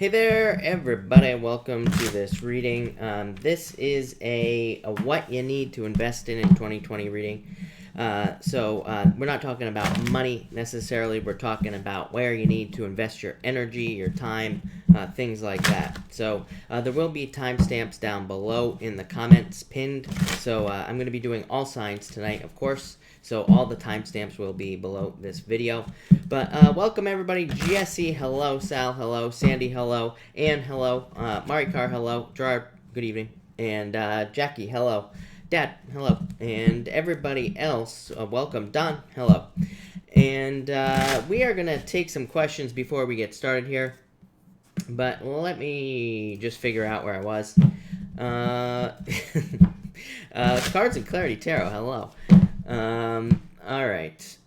Hey there, everybody. Welcome to this reading. This is a what you need to invest in 2020 reading. We're not talking about money necessarily. We're talking about where you need to invest your energy, your time, things like that. So there will be timestamps down below in the comments pinned. So I'm going to be doing all signs tonight, of course. So all the timestamps will be below this video. But welcome everybody. Jesse, hello. Sal, hello. Sandy, hello. Ann, hello. Marikar, hello. Gerard, good evening. And Jackie, hello. Dad, hello. And everybody else, welcome. Don, hello. And we are going to take some questions before we get started here. But let me just figure out where I was. Cards and Clarity Tarot, hello. All right.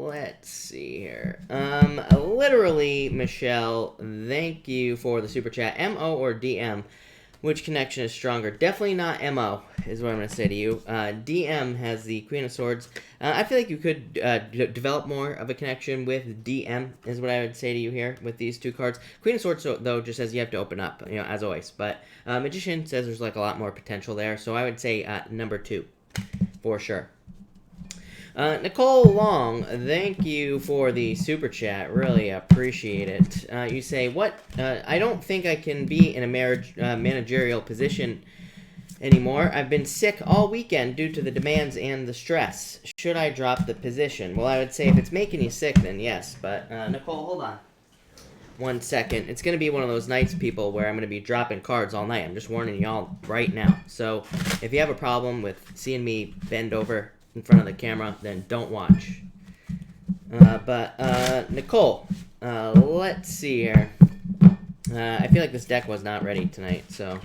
Let's see here. Literally, Michelle, thank you for the super chat. MO or DM? Which connection is stronger? Definitely not MO, is what I'm going to say to you. DM has the Queen of Swords. I feel like you could develop more of a connection with DM, is what I would say to you here with these two cards. Queen of Swords, though, just says you have to open up, as always. But Magician says there's like a lot more potential there. So I would say number 2, for sure. Nicole Long, thank you for the super chat. Really appreciate it. You say, what? I don't think I can be in a managerial position anymore. I've been sick all weekend due to the demands and the stress. Should I drop the position? Well, I would say if it's making you sick, then yes. But, Nicole, hold on. 1 second. It's going to be one of those nights, people, where I'm going to be dropping cards all night. I'm just warning y'all right now. So, if you have a problem with seeing me bend over in front of the camera, then don't watch. Nicole, let's see here. I feel like this deck was not ready tonight, so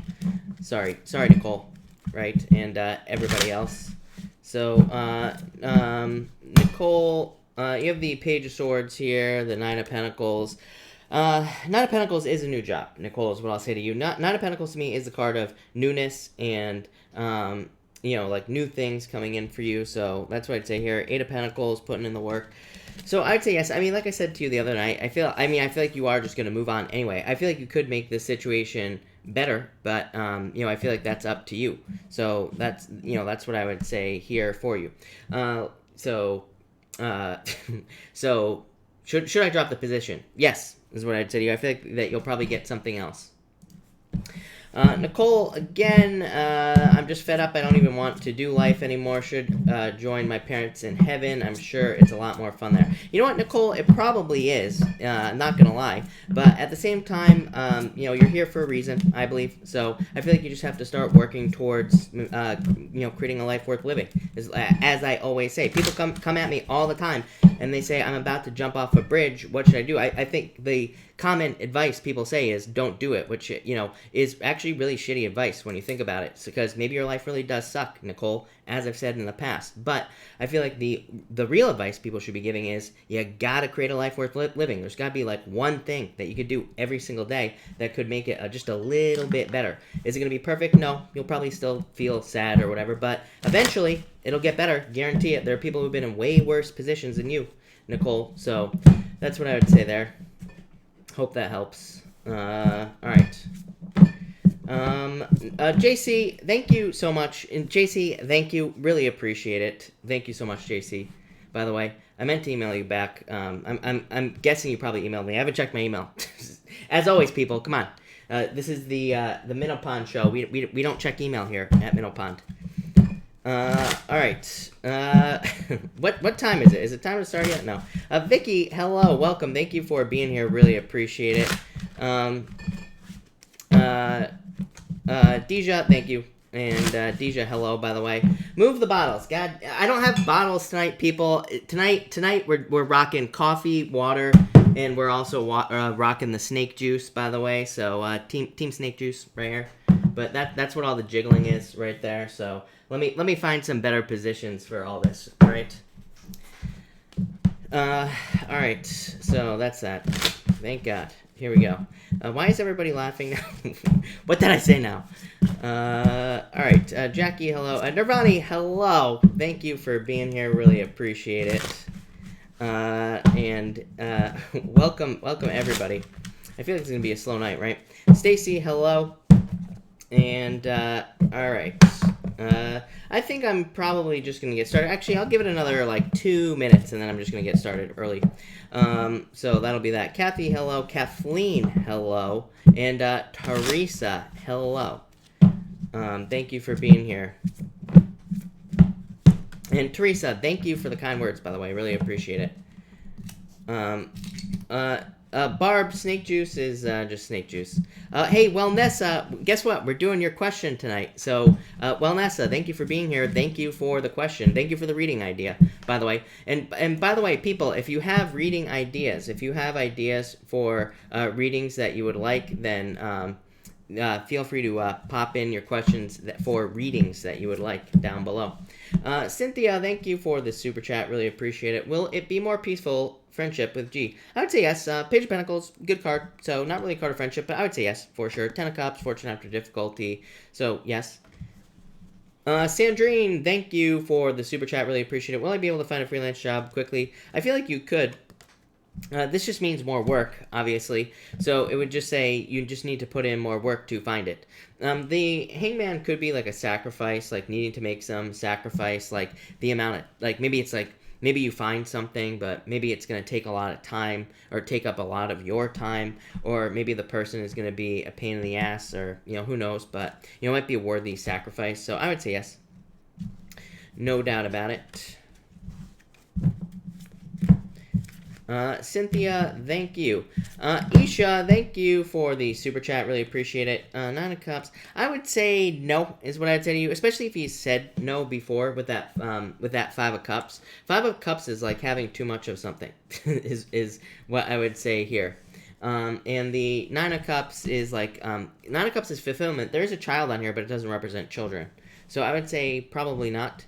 sorry, Nicole, right, and everybody else. So, Nicole, you have the Page of Swords here, the Nine of Pentacles. Nine of Pentacles is a new job, Nicole, is what I'll say to you. Nine of Pentacles to me is the card of newness and like new things coming in for you. So that's what I'd say here. Eight of Pentacles, putting in the work. So I'd say yes. I mean, like I said to you the other night, I feel like you are just going to move on anyway. I feel like you could make this situation better, but I feel like that's up to you. So that's what I would say here for you. So should I drop the position? Yes, is what I'd say to you. I feel like that you'll probably get something else. Nicole, again, I'm just fed up. I don't even want to do life anymore. Should join my parents in heaven. I'm sure it's a lot more fun there. You know what, Nicole? It probably is. I'm not going to lie. But at the same time, you're here for a reason, I believe. So I feel like you just have to start working towards, creating a life worth living. As I always say, people come at me all the time, and they say, I'm about to jump off a bridge. What should I do? I think the common advice people say is don't do it, which, is actually really shitty advice when you think about it, because maybe your life really does suck, Nicole, as I've said in the past. But I feel like the real advice people should be giving is you gotta create a life worth living. There's gotta be like one thing that you could do every single day that could make it just a little bit better. Is it gonna be perfect? No. You'll probably still feel sad or whatever, but eventually it'll get better. Guarantee it. There are people who've been in way worse positions than you, Nicole. So that's what I would say there. Hope that helps. All right. JC, thank you so much. And JC, thank you. Really appreciate it. Thank you so much, JC. By the way, I meant to email you back. I'm guessing you probably emailed me. I haven't checked my email. As always, people, come on. This is the Minnow Pond show. We don't check email here at Minnow Pond. All right. What time is it? Is it time to start yet? No. Vicky, hello, welcome. Thank you for being here. Really appreciate it. Deja, thank you. And Deja, hello, by the way. Move the bottles. God, I don't have bottles tonight, people. Tonight we're rocking coffee, water, and we're also rocking the snake juice, by the way. So team snake juice right here. But that's what all the jiggling is right there. So let me find some better positions for all this. All right. All right. So that's that. Thank God. Here we go. Why is everybody laughing now? What did I say now? All right. Jackie, hello. Nirvani, hello. Thank you for being here. Really appreciate it. Welcome everybody. I feel like it's going to be a slow night, right? Stacy, hello. And, all right. I think I'm probably just going to get started. Actually, I'll give it another, like, 2 minutes, and then I'm just going to get started early. So that'll be that. Kathy, hello. Kathleen, hello. And, Teresa, hello. Thank you for being here. And Teresa, thank you for the kind words, by the way. Really appreciate it. Barb, snake juice is just snake juice. Hey, Wellnessa, guess what? We're doing your question tonight. So, Wellnessa, thank you for being here. Thank you for the question. Thank you for the reading idea, by the way. And by the way, people, if you have reading ideas, if you have ideas for readings that you would like, then feel free to pop in your questions for readings that you would like down below. Cynthia, thank you for the super chat. Really appreciate it. Will it be more peaceful friendship with G? I would say yes. Page of Pentacles, good card. So not really a card of friendship, but I would say yes for sure. Ten of Cups, fortune after difficulty. So yes. Sandrine, thank you for the super chat. Really appreciate it. Will I be able to find a freelance job quickly? I feel like you could. This just means more work, obviously. So it would just say you just need to put in more work to find it. The hangman could be like a sacrifice, like needing to make some sacrifice, like the amount of, like maybe it's like, maybe you find something, but maybe it's going to take a lot of time or take up a lot of your time, or maybe the person is going to be a pain in the ass, or, you know, who knows, but, you know, it might be a worthy sacrifice. So I would say yes. No doubt about it. Cynthia, thank you. Isha, thank you for the super chat. Really appreciate it. Nine of Cups. I would say no is what I'd say to you, especially if you said no before with that Five of Cups. Five of Cups is like having too much of something is what I would say here. And the Nine of Cups is like, Nine of Cups is fulfillment. There is a child on here, but it doesn't represent children. So I would say probably not.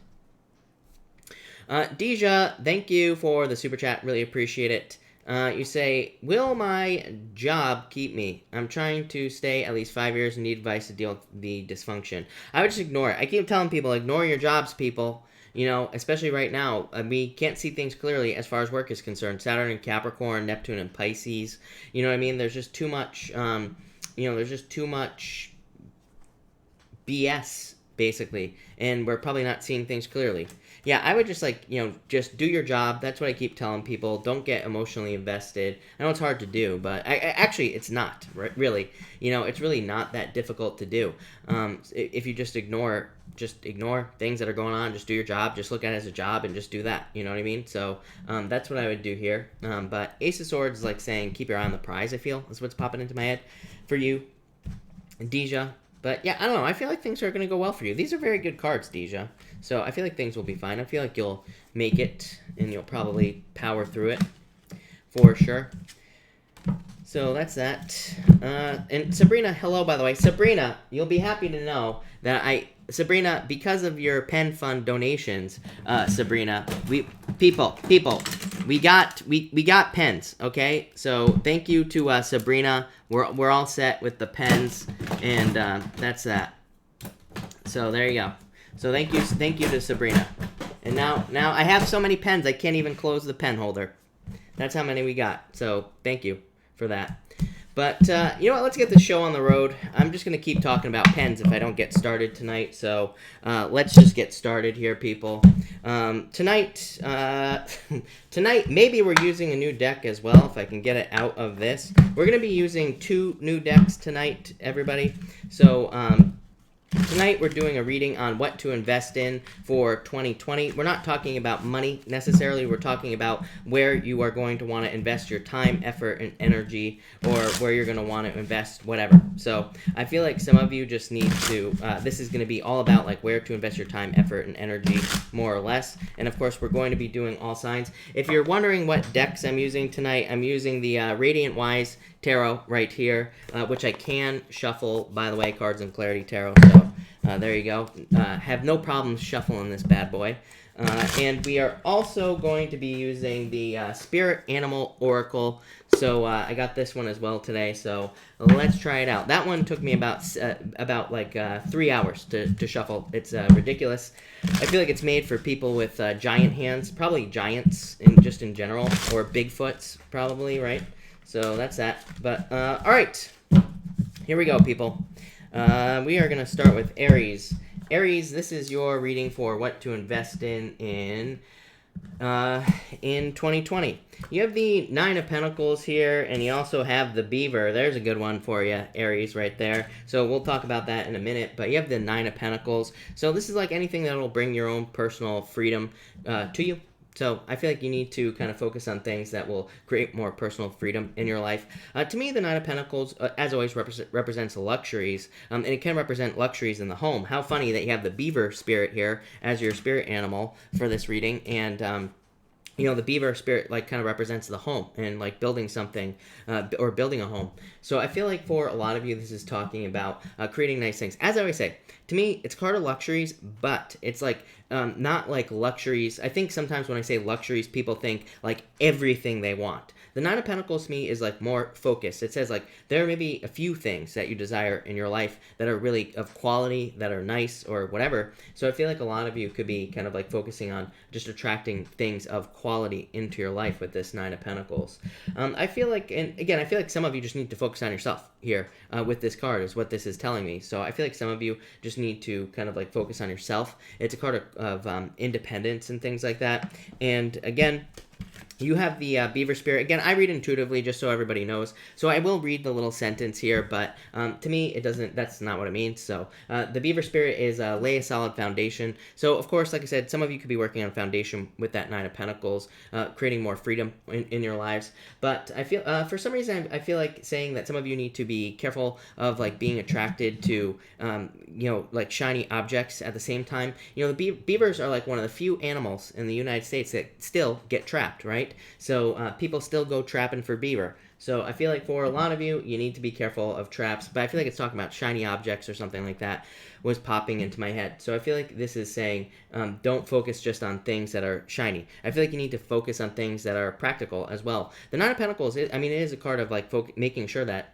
Deja, thank you for the super chat. Really appreciate it. You say, will my job keep me? I'm trying to stay at least 5 years and need advice to deal with the dysfunction. I would just ignore it. I keep telling people, ignore your jobs, people. You know, especially right now, we can't see things clearly as far as work is concerned. Saturn and Capricorn, Neptune and Pisces. You know what I mean? There's just too much, there's just too much BS, basically. And we're probably not seeing things clearly. Yeah, I would just, just do your job. That's what I keep telling people. Don't get emotionally invested. I know it's hard to do, but actually, it's not, really. You know, it's really not that difficult to do. If you just ignore things that are going on, just do your job. Just look at it as a job and just do that. You know what I mean? So that's what I would do here. But Ace of Swords is like saying, keep your eye on the prize, I feel. That's what's popping into my head for you, Deja. But yeah, I don't know. I feel like things are going to go well for you. These are very good cards, Deja. So I feel like things will be fine. I feel like you'll make it, and you'll probably power through it for sure. So that's that. And Sabrina, hello, by the way. Sabrina, you'll be happy to know that Sabrina, because of your pen fund donations, Sabrina, we got pens, okay? So thank you to Sabrina. We're all set with the pens, and that's that. So there you go. So thank you to Sabrina. And now I have so many pens I can't even close the pen holder. That's how many we got. So thank you for that. But you know what? Let's get the show on the road. I'm just gonna keep talking about pens if I don't get started tonight. So let's just get started here, people. Tonight maybe we're using a new deck as well if I can get it out of this. We're gonna be using 2 new decks tonight, everybody. So tonight we're doing a reading on what to invest in for 2020. We're not talking about money necessarily. We're talking about where you are going to want to invest your time, effort, and energy, or where you're going to want to invest whatever. So I feel like some of you just need to, this is going to be all about like where to invest your time, effort, and energy, more or less. And of course, we're going to be doing all signs. If you're wondering what decks I'm using tonight, I'm using the Radiant Wise Tarot right here, which I can shuffle, by the way, Cards and Clarity Tarot. So there you go. Have no problems shuffling this bad boy. And we are also going to be using the Spirit Animal Oracle. So I got this one as well today. So let's try it out. That one took me about 3 hours to shuffle. It's ridiculous. I feel like it's made for people with giant hands, probably giants in general, or Bigfoots probably, right? So that's that. But, all right. Here we go, people. We are going to start with Aries. Aries, this is your reading for what to invest in 2020. You have the Nine of Pentacles here, and you also have the Beaver. There's a good one for you, Aries, right there. So we'll talk about that in a minute, but you have the Nine of Pentacles. So this is like anything that will bring your own personal freedom to you. So I feel like you need to kind of focus on things that will create more personal freedom in your life. To me, the Nine of Pentacles, as always, represents luxuries, and it can represent luxuries in the home. How funny that you have the beaver spirit here as your spirit animal for this reading, and you know, the beaver spirit like kind of represents the home and like building something or building a home. So I feel like for a lot of you, this is talking about creating nice things. As I always say, to me, it's a card of luxuries, but it's like not like luxuries. I think sometimes when I say luxuries, people think like everything they want. The Nine of Pentacles to me is like more focused. It says like there may be a few things that you desire in your life that are really of quality, that are nice or whatever. So I feel like a lot of you could be kind of like focusing on just attracting things of quality into your life with this Nine of Pentacles. I feel like, and again, I feel like some of you just need to focus on yourself here with this card is what this is telling me. So I feel like some of you just need to kind of like focus on yourself. It's a card of independence and things like that. And again, you have the beaver spirit. Again, I read intuitively just so everybody knows. So I will read the little sentence here, but to me, it doesn't, that's not what it means. So the beaver spirit is lay a solid foundation. So of course, like I said, some of you could be working on a foundation with that Nine of Pentacles, creating more freedom in your lives. But I feel, for some reason, I feel like saying that some of you need to be careful of like being attracted to, you know, like shiny objects at the same time. You know, the beavers are like one of the few animals in the United States that still get trapped, right? So people still go trapping for beaver. So I feel like for a lot of you, you need to be careful of traps. But I feel like it's talking about shiny objects or something like that was popping into my head. So I feel like this is saying don't focus just on things that are shiny. I feel like you need to focus on things that are practical as well. The Nine of Pentacles, I mean, it is a card of like making sure that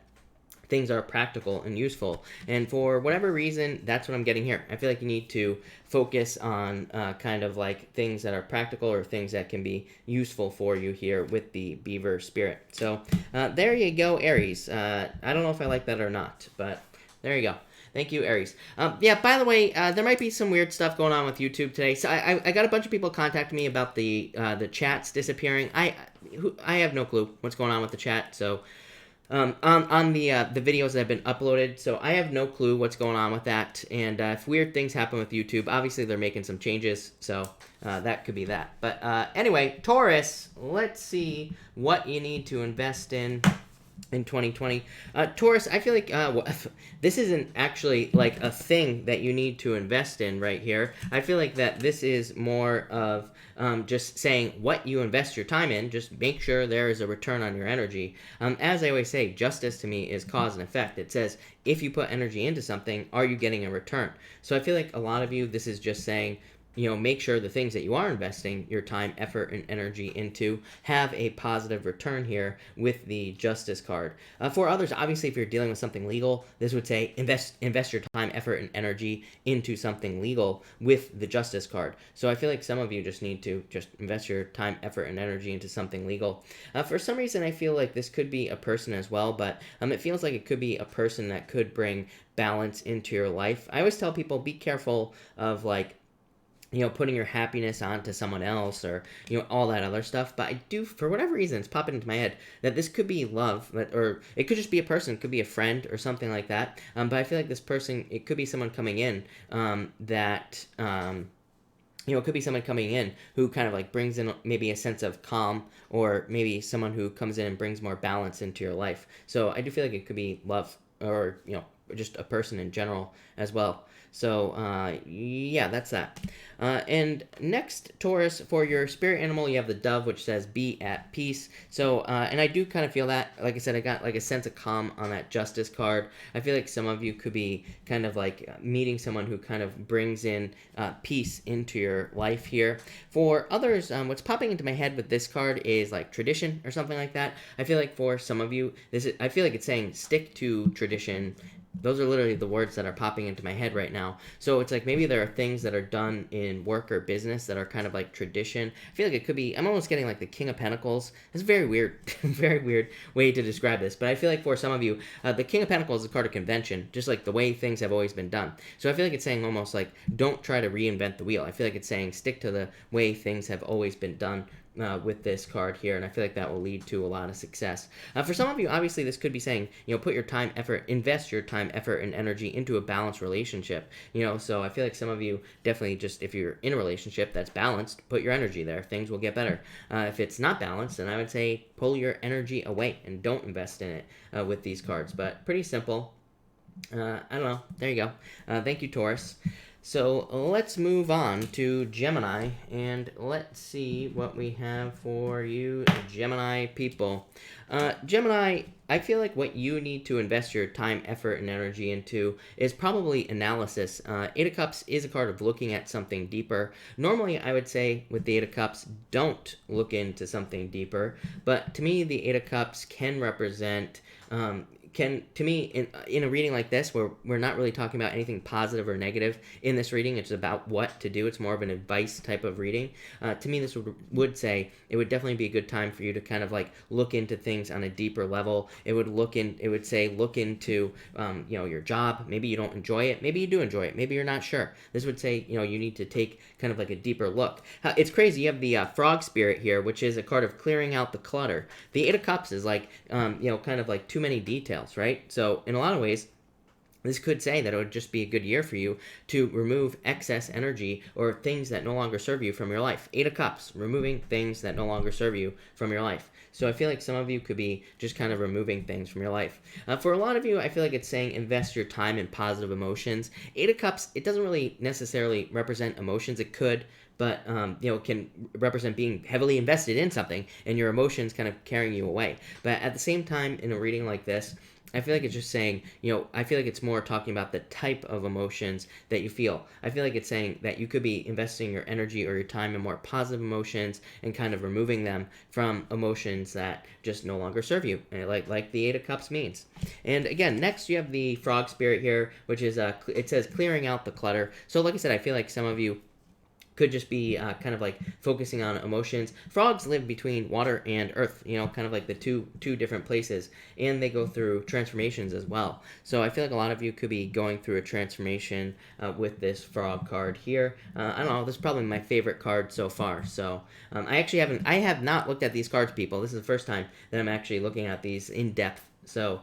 things are practical and useful. And for whatever reason, that's what I'm getting here. I feel like you need to focus on kind of like things that are practical or things that can be useful for you here with the beaver spirit. So there you go, Aries. I don't know if I like that or not, but there you go. Thank you, Aries. Yeah, by the way, there might be some weird stuff going on with YouTube today. So I got a bunch of people contacting me about the chats disappearing. I have no clue what's going on with the chat, so on the videos that have been uploaded, so I have no clue what's going on with that, and if weird things happen with YouTube, obviously they're making some changes, so that could be that. But anyway, Taurus, let's see what you need to invest in 2020. Taurus, I feel like this isn't actually like a thing that you need to invest in right here. I feel like that this is more of just saying what you invest your time in, just make sure there is a return on your energy. As I always say, justice to me is cause and effect. It says, if you put energy into something, are you getting a return? So I feel like a lot of you, this is just saying, you know, make sure the things that you are investing your time, effort, and energy into have a positive return here with the Justice card. For others, obviously, if you're dealing with something legal, this would say invest your time, effort, and energy into something legal with the Justice card. So I feel like some of you just need to just invest your time, effort, and energy into something legal. For some reason, I feel like this could be a person as well, but it feels like it could be a person that could bring balance into your life. I always tell people, be careful of like, you know, putting your happiness onto someone else or, you know, all that other stuff. But I do, for whatever reason, it's popping into my head that this could be love, or it could just be a person, it could be a friend or something like that. But I feel like this person, it could be someone coming in that, you know, it could be someone coming in who kind of like brings in maybe a sense of calm, or maybe someone who comes in and brings more balance into your life. So I do feel like it could be love, or, you know, just a person in general as well. So, yeah, that's that. And next, Taurus, for your spirit animal, you have the dove, which says be at peace. So, and I do kind of feel that, like I said, I got like a sense of calm on that Justice card. I feel like some of you could be kind of like meeting someone who kind of brings in peace into your life here. For others, what's popping into my head with this card is like tradition or something like that. I feel like for some of you, I feel like it's saying stick to tradition Those are literally the words that are popping into my head right now. So it's like maybe there are things that are done in work or business that are kind of like tradition. I feel like it could be, I'm almost getting like the King of Pentacles. It's very weird, very weird way to describe this. But I feel like for some of you, the King of Pentacles is a card of convention, just like the way things have always been done. So I feel like it's saying almost like, don't try to reinvent the wheel. I feel like it's saying stick to the way things have always been done. With this card here, and I feel like that will lead to a lot of success. For some of you, obviously, this could be saying, put your time, effort, invest your time, effort, and energy into a balanced relationship. So I feel like some of you definitely just, if you're in a relationship that's balanced, put your energy there. Things will get better. If it's not balanced, then I would say pull your energy away and don't invest in it with these cards. But pretty simple. I don't know. There you go. Thank you, Taurus. So let's move on to Gemini, and let's see what we have for you, Gemini people. Gemini, I feel like what you need to invest your time, effort, and energy into is probably analysis. Eight of Cups is a card of looking at something deeper. Normally, I would say with the Eight of Cups, don't look into something deeper. But to me, the Eight of Cups can represent... to me, in a reading like this, where we're not really talking about anything positive or negative in this reading, it's about what to do. It's more of an advice type of reading. To me, this would say it would definitely be a good time for you to kind of like look into things on a deeper level. It would say look into your job. Maybe you don't enjoy it. Maybe you do enjoy it. Maybe you're not sure. This would say you need to take kind of like a deeper look. It's crazy. You have the Frog Spirit here, which is a card of clearing out the clutter. The Eight of Cups is like kind of like too many details. Right? So in a lot of ways, this could say that it would just be a good year for you to remove excess energy or things that no longer serve you from your life. Eight of Cups, removing things that no longer serve you from your life. So I feel like some of you could be just kind of removing things from your life. For a lot of you, I feel like it's saying invest your time in positive emotions. Eight of Cups, it doesn't really necessarily represent emotions. It could, but it can represent being heavily invested in something and your emotions kind of carrying you away. But at the same time, in a reading like this, I feel like it's just saying, I feel like it's more talking about the type of emotions that you feel. I feel like it's saying that you could be investing your energy or your time in more positive emotions and kind of removing them from emotions that just no longer serve you, like the Eight of Cups means. And again, next you have the Frog Spirit here, which is, it says clearing out the clutter. So like I said, I feel like some of you could just be kind of like focusing on emotions. Frogs live between water and earth, kind of like the two different places, and they go through transformations as well. So I feel like a lot of you could be going through a transformation with this frog card here. I don't know, this is probably my favorite card so far. So I have not looked at these cards, people. This is the first time that I'm actually looking at these in depth. So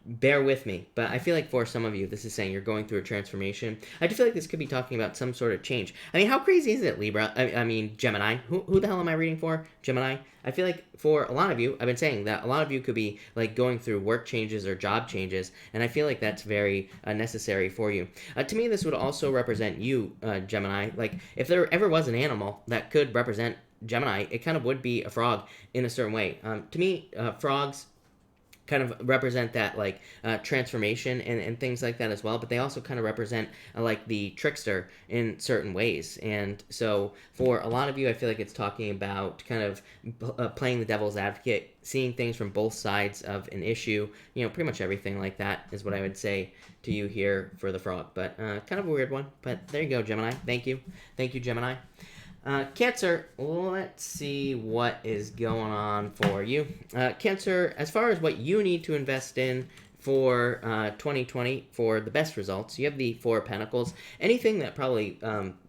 bear with me. But I feel like for some of you, this is saying you're going through a transformation. I do feel like this could be talking about some sort of change. I mean, how crazy is it, Libra? I mean, Gemini. Who the hell am I reading for? Gemini? I feel like for a lot of you, I've been saying that a lot of you could be like going through work changes or job changes. And I feel like that's very necessary for you. To me, this would also represent you, Gemini. Like if there ever was an animal that could represent Gemini, it kind of would be a frog in a certain way. To me, frogs kind of represent that like transformation and things like that as well, but they also kind of represent like the trickster in certain ways. And so for a lot of you, I feel like it's talking about kind of playing the devil's advocate, seeing things from both sides of an issue, pretty much everything like that is what I would say to you here for the frog. But kind of a weird one, but there you go, Gemini. Thank you, Gemini. Cancer, let's see what is going on for you. Cancer, as far as what you need to invest in for 2020 for the best results, you have the Four of Pentacles. Anything that probably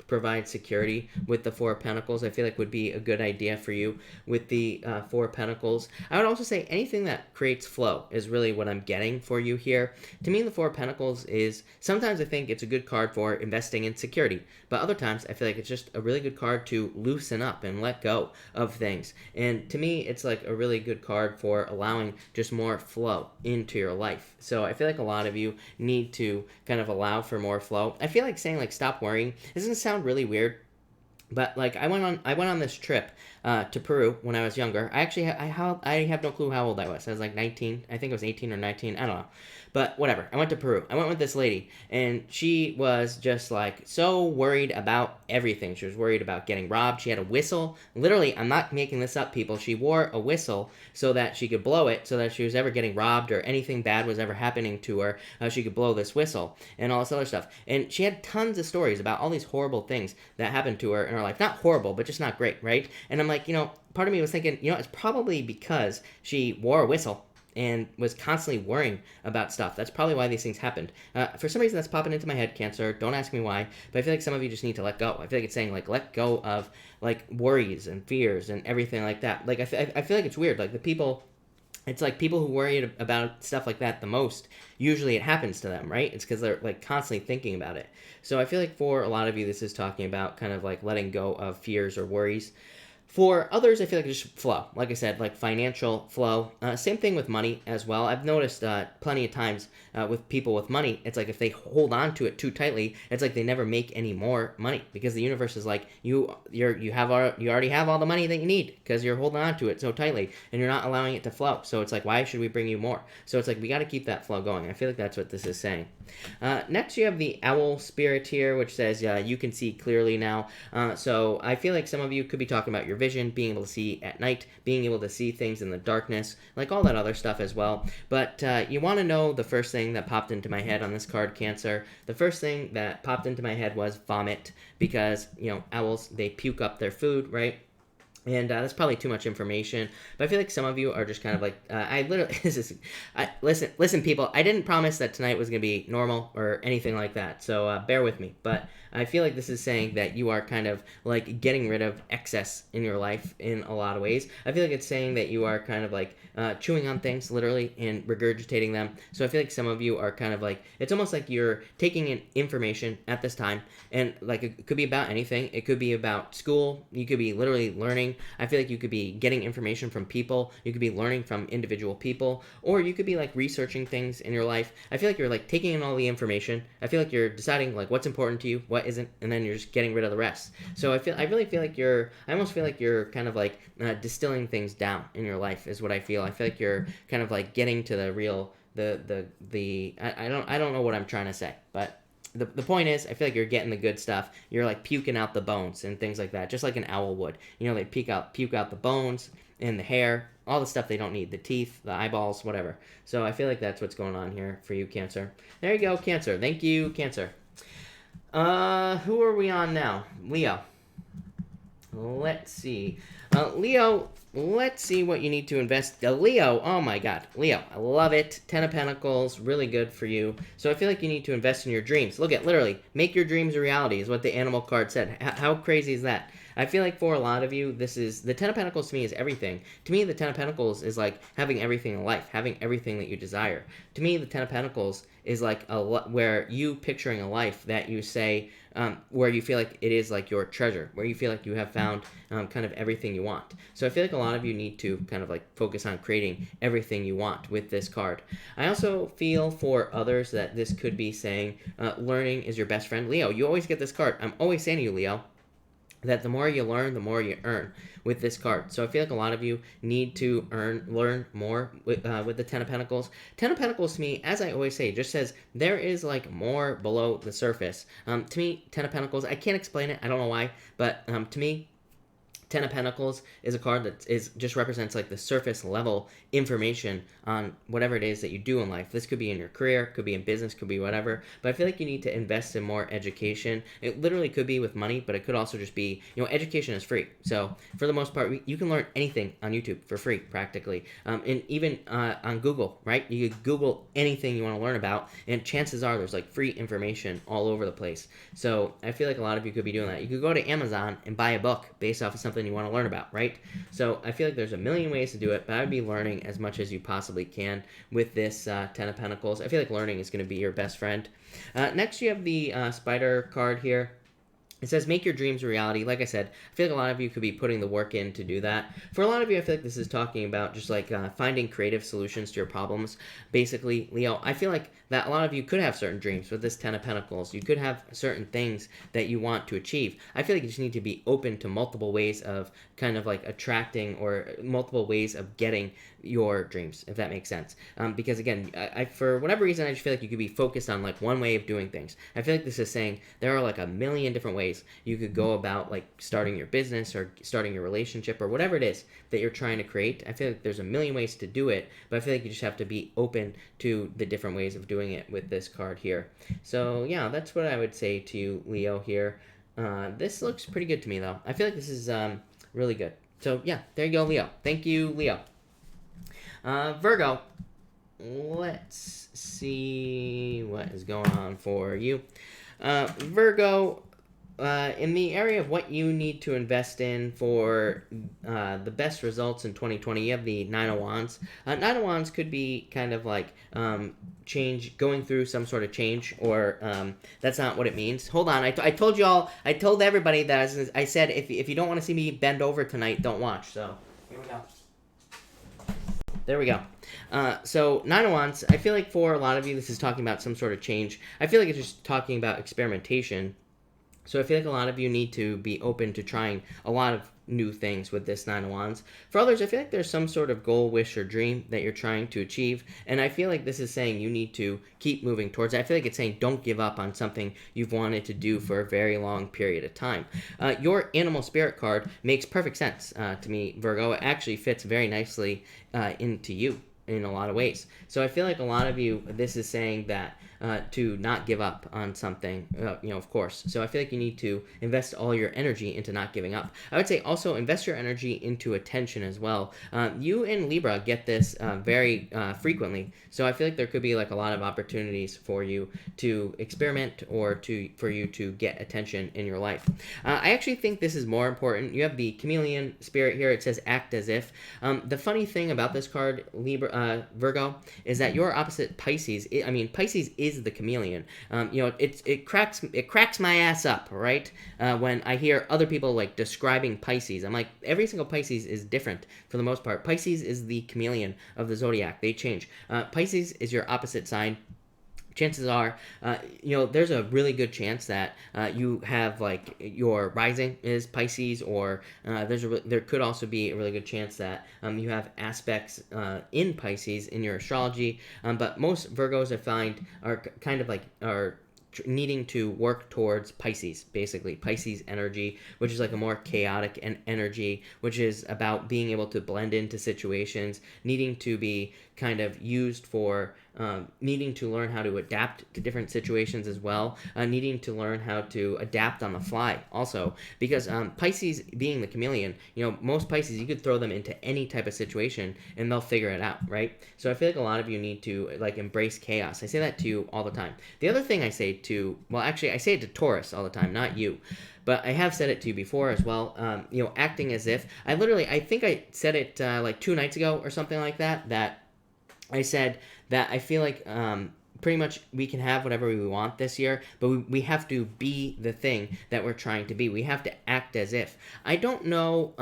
provide security with the Four of Pentacles, I feel like would be a good idea for you with the Four of Pentacles. I would also say anything that creates flow is really what I'm getting for you here. To me, the Four of Pentacles is, sometimes I think it's a good card for investing in security, but other times I feel like it's just a really good card to loosen up and let go of things. And to me, it's like a really good card for allowing just more flow into your life. So I feel like a lot of you need to kind of allow for more flow. I feel like saying like stop worrying, this doesn't sound really weird, but like I went on this trip to Peru when I was younger. I have no clue how old I was. I was like 19. I think I was 18 or 19. I don't know. But whatever. I went to Peru. I went with this lady, and she was just like so worried about everything. She was worried about getting robbed. She had a whistle. Literally, I'm not making this up, people. She wore a whistle so that she could blow it, so that she was ever getting robbed or anything bad was ever happening to her, she could blow this whistle and all this other stuff. And she had tons of stories about all these horrible things that happened to her in her life. Not horrible, but just not great, right? And I'm like, part of me was thinking, it's probably because she wore a whistle and was constantly worrying about stuff. That's probably why these things happened. For some reason, that's popping into my head, Cancer. Don't ask me why, but I feel like some of you just need to let go. I feel like it's saying, like, let go of, like, worries and fears and everything like that. Like, I feel like it's weird. Like, it's like people who worry about stuff like that the most, usually it happens to them, right? It's because they're, like, constantly thinking about it. So I feel like for a lot of you, this is talking about kind of, like, letting go of fears or worries. For others, I feel like it's just flow. Like I said, like financial flow. Same thing with money as well. I've noticed plenty of times with people with money, it's like if they hold on to it too tightly, it's like they never make any more money because the universe is like you already have all the money that you need because you're holding on to it so tightly and you're not allowing it to flow. So it's like, why should we bring you more? So it's like we got to keep that flow going. I feel like that's what this is saying. Next, you have the owl spirit here, which says you can see clearly now. So I feel like some of you could be talking about your vision, being able to see at night, being able to see things in the darkness, like all that other stuff as well. But you want to know the first thing that popped into my head on this card, Cancer. The first thing that popped into my head was vomit, because owls, they puke up their food, right? And that's probably too much information, but I feel like some of you are just kind of like, listen, people, I didn't promise that tonight was going to be normal or anything like that, so bear with me, but I feel like this is saying that you are kind of like getting rid of excess in your life in a lot of ways. I feel like it's saying that you are kind of like chewing on things literally and regurgitating them. So I feel like some of you are kind of like, it's almost like you're taking in information at this time, and like it could be about anything. It could be about school. You could be literally learning. I feel like you could be getting information from people. You could be learning from individual people, or you could be like researching things in your life. I feel like you're like taking in all the information. I feel like you're deciding like what's important to you, what isn't, and then you're just getting rid of the rest. So I really feel like I almost feel like you're kind of like distilling things down in your life is what I feel. I feel like you're kind of like getting to the real, I don't know what I'm trying to say, but the point is, I feel like you're getting the good stuff. You're like puking out the bones and things like that, just like an owl would. They puke out the bones and the hair, all the stuff they don't need, the teeth, the eyeballs, whatever. So I feel like that's what's going on here for you, Cancer. There you go, Cancer. Thank you, Cancer. Who are we on now? Leo. Let's see. Leo, let's see what you need to invest. Leo, oh my god. Leo, I love it. 10 of Pentacles, really good for you. So I feel like you need to invest in your dreams. Look at, literally, make your dreams a reality is what the animal card said. How crazy is that? I feel like for a lot of you, this is, the 10 of Pentacles to me is everything. To me, the 10 of Pentacles is like having everything in life, having everything that you desire. To me, the 10 of Pentacles is like where you picturing a life that you say, where you feel like it is like your treasure, where you feel like you have found kind of everything you want. So I feel like a lot of you need to kind of like focus on creating everything you want with this card. I also feel for others that this could be saying learning is your best friend. Leo, you always get this card. I'm always saying to you, Leo, that the more you learn, the more you earn with this card. So I feel like a lot of you need to learn more with the 10 of Pentacles. 10 of Pentacles to me, as I always say, just says there is like more below the surface. To me, 10 of Pentacles, I can't explain it. I don't know why, but to me, 10 of Pentacles is a card that just represents like the surface level information on whatever it is that you do in life. This could be in your career, could be in business, could be whatever. But I feel like you need to invest in more education. It literally could be with money, but it could also just be, education is free. So for the most part, you can learn anything on YouTube for free, practically. And even on Google, right? You could Google anything you want to learn about, and chances are there's like free information all over the place. So I feel like a lot of you could be doing that. You could go to Amazon and buy a book based off of something you want to learn about, right? So I feel like there's a million ways to do it, but I would be learning as much as you possibly can with this 10 of Pentacles. I feel like learning is going to be your best friend. Next, you have the Spider card here. It says, make your dreams a reality. Like I said, I feel like a lot of you could be putting the work in to do that. For a lot of you, I feel like this is talking about just like finding creative solutions to your problems. Basically, Leo, I feel like that a lot of you could have certain dreams with this 10 of Pentacles. You could have certain things that you want to achieve. I feel like you just need to be open to multiple ways of kind of like attracting or multiple ways of getting your dreams, if that makes sense. Because again, I for whatever reason, I just feel like you could be focused on like one way of doing things. I feel like this is saying there are like a million different ways you could go about like starting your business or starting your relationship or whatever it is that you're trying to create. I feel like there's a million ways to do it, but I feel like you just have to be open to the different ways of doing it with this card here. So yeah, that's what I would say to you, Leo, here. This looks pretty good to me, though. I feel like this is really good. So yeah, there you go, Leo. Thank you, Leo. Virgo, let's see what is going on for you. Virgo, in the area of what you need to invest in for the best results in 2020, you have the Nine of Wands. Nine of Wands could be kind of like change, going through some sort of change, or that's not what it means. Hold on, I told you all, I told everybody that I said if you don't want to see me bend over tonight, don't watch. So here we go. There we go. So Nine of Wands, I feel like for a lot of you, this is talking about some sort of change. I feel like it's just talking about experimentation. So I feel like a lot of you need to be open to trying a lot of new things with this Nine of Wands. For others, I feel like there's some sort of goal, wish, or dream that you're trying to achieve. And I feel like this is saying you need to keep moving towards it. I feel like it's saying don't give up on something you've wanted to do for a very long period of time. Your Animal Spirit card makes perfect sense to me, Virgo. It actually fits very nicely into you in a lot of ways. So I feel like a lot of you, this is saying that to not give up on something, of course. So I feel like you need to invest all your energy into not giving up. I would say also invest your energy into attention as well. You in Libra get this very frequently. So I feel like there could be like a lot of opportunities for you to experiment or for you to get attention in your life. I actually think this is more important. You have the Chameleon Spirit here. It says act as if. The funny thing about this card, Virgo, is that your opposite Pisces, Pisces is the chameleon. It cracks my ass up, right? When I hear other people like describing Pisces, I'm like, every single Pisces is different for the most part. Pisces is the chameleon of the zodiac. They change. Pisces is your opposite sign. Chances are, there's a really good chance that you have like your rising is Pisces, or there could also be a really good chance that you have aspects in Pisces in your astrology. But most Virgos I find are kind of like needing to work towards Pisces, basically Pisces energy, which is like a more chaotic energy, which is about being able to blend into situations, needing to be kind of used for needing to learn how to adapt to different situations as well, needing to learn how to adapt on the fly also, because Pisces being the chameleon, most Pisces, you could throw them into any type of situation and they'll figure it out, right? So I feel like a lot of you need to like embrace chaos. I say that to you all the time. The other thing I say to, I say it to Taurus all the time, not you. But I have said it to you before as well, acting as if, I think I said it like 2 nights ago or something like that I said that I feel like pretty much we can have whatever we want this year, but we have to be the thing that we're trying to be. We have to act as if. I don't know,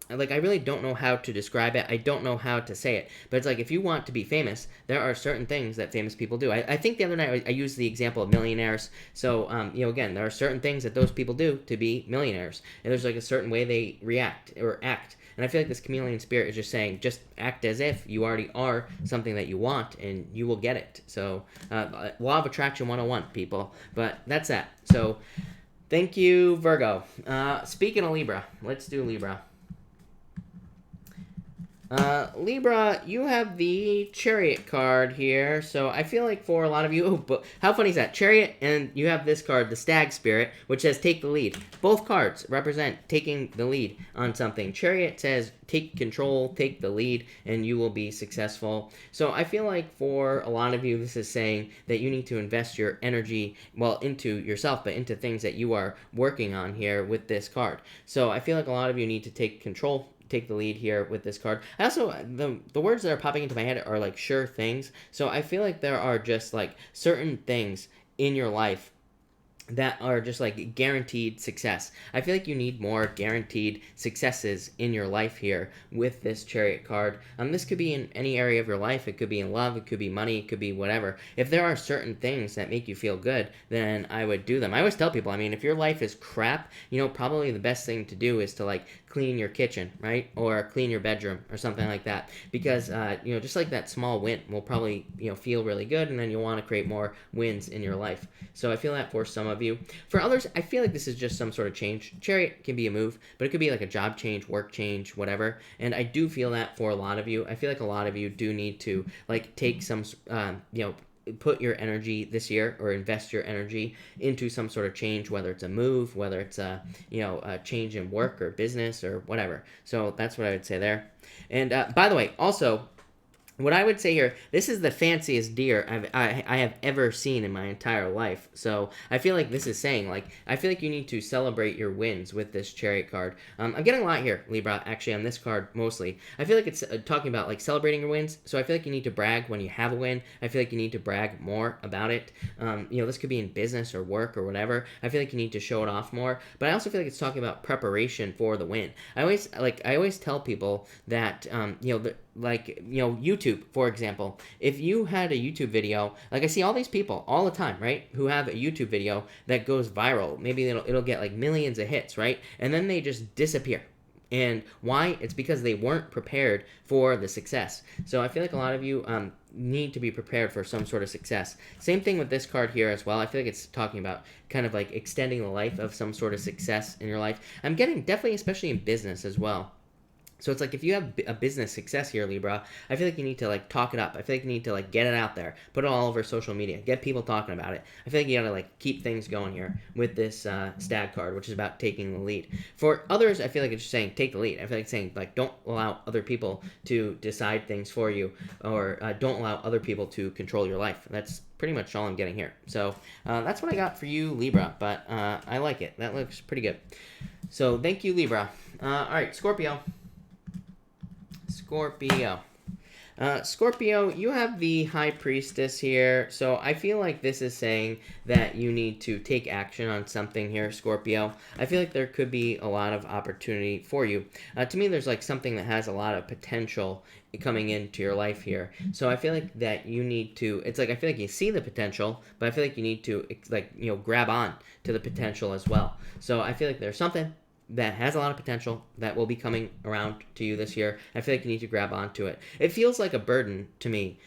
I really don't know how to describe it. I don't know how to say it. But it's like, if you want to be famous, there are certain things that famous people do. I think the other night I used the example of millionaires. So, again, there are certain things that those people do to be millionaires. And there's like a certain way they react or act. And I feel like this chameleon spirit is just saying, just act as if you already are something that you want, and you will get it. So, Law of Attraction 101, people. But that's that. So, thank you, Virgo. Speaking of Libra, let's do Libra. Libra, you have the Chariot card here, so I feel like for a lot of you, but how funny is that? Chariot, and you have this card, the Stag Spirit, which says take the lead. Both cards represent taking the lead on something. Chariot says take control, take the lead, and you will be successful. So I feel like for a lot of you, this is saying that you need to invest your energy, into yourself, but into things that you are working on here with this card. So I feel like a lot of you need to take control, take the lead here with this card. I also, the words that are popping into my head are like sure things. So I feel like there are just like certain things in your life that are just like guaranteed success. I feel like you need more guaranteed successes in your life here with this Chariot card. This could be in any area of your life. It could be in love, it could be money, it could be whatever. If there are certain things that make you feel good, then I would do them. I always tell people, I mean, if your life is crap, you know, probably the best thing to do is to like clean your kitchen, right? Or clean your bedroom or something like that. Because, you know, just like that small win will probably, you know, feel really good, and then you'll want to create more wins in your life. So I feel that for some of you. For others, I feel like this is just some sort of change. Chariot can be a move, but it could be like a job change, work change, whatever. And I do feel that for a lot of you. I feel like a lot of you do need to like take some, you know, put your energy this year or invest your energy into some sort of change, whether it's a move, whether it's a, you know, a change in work or business or whatever. So that's what I would say there. And by the way, also, what I would say here, this is the fanciest deer I have ever seen in my entire life. So I feel like this is saying, like, I feel like you need to celebrate your wins with this Chariot card. I'm getting a lot here, Libra, actually, on this card mostly. I feel like it's talking about, like, celebrating your wins. So I feel like you need to brag when you have a win. I feel like you need to brag more about it. You know, this could be in business or work or whatever. I feel like you need to show it off more. But I also feel like it's talking about preparation for the win. I always tell people that, you know, like, you know, YouTube, for example, if you had a YouTube video, like I see all these people all the time, right, who have a YouTube video that goes viral. Maybe it'll get like millions of hits, right, and then they just disappear. And why? It's because they weren't prepared for the success. So I feel like a lot of you need to be prepared for some sort of success. Same thing with this card here as well. I feel like it's talking about kind of like extending the life of some sort of success in your life. I'm getting definitely, especially in business as well. So it's like if you have a business success here, Libra, I feel like you need to like talk it up. I feel like you need to like get it out there, put it all over social media, get people talking about it. I feel like you gotta like keep things going here with this Stag card, which is about taking the lead. For others, I feel like it's just saying take the lead. I feel like it's saying like don't allow other people to decide things for you, or don't allow other people to control your life. That's pretty much all I'm getting here. So that's what I got for you, Libra, but I like it. That looks pretty good. So thank you, Libra. All right, Scorpio. Scorpio, you have the High Priestess here, so I feel like this is saying that you need to take action on something here, Scorpio. I feel like there could be a lot of opportunity for you. To me, there's like something that has a lot of potential coming into your life here. So I feel like that you need to, it's like I feel like you see the potential, but I feel like you need to like, you know, grab on to the potential as well. So I feel like there's something that has a lot of potential that will be coming around to you this year. I feel like you need to grab onto it. It feels like a burden to me,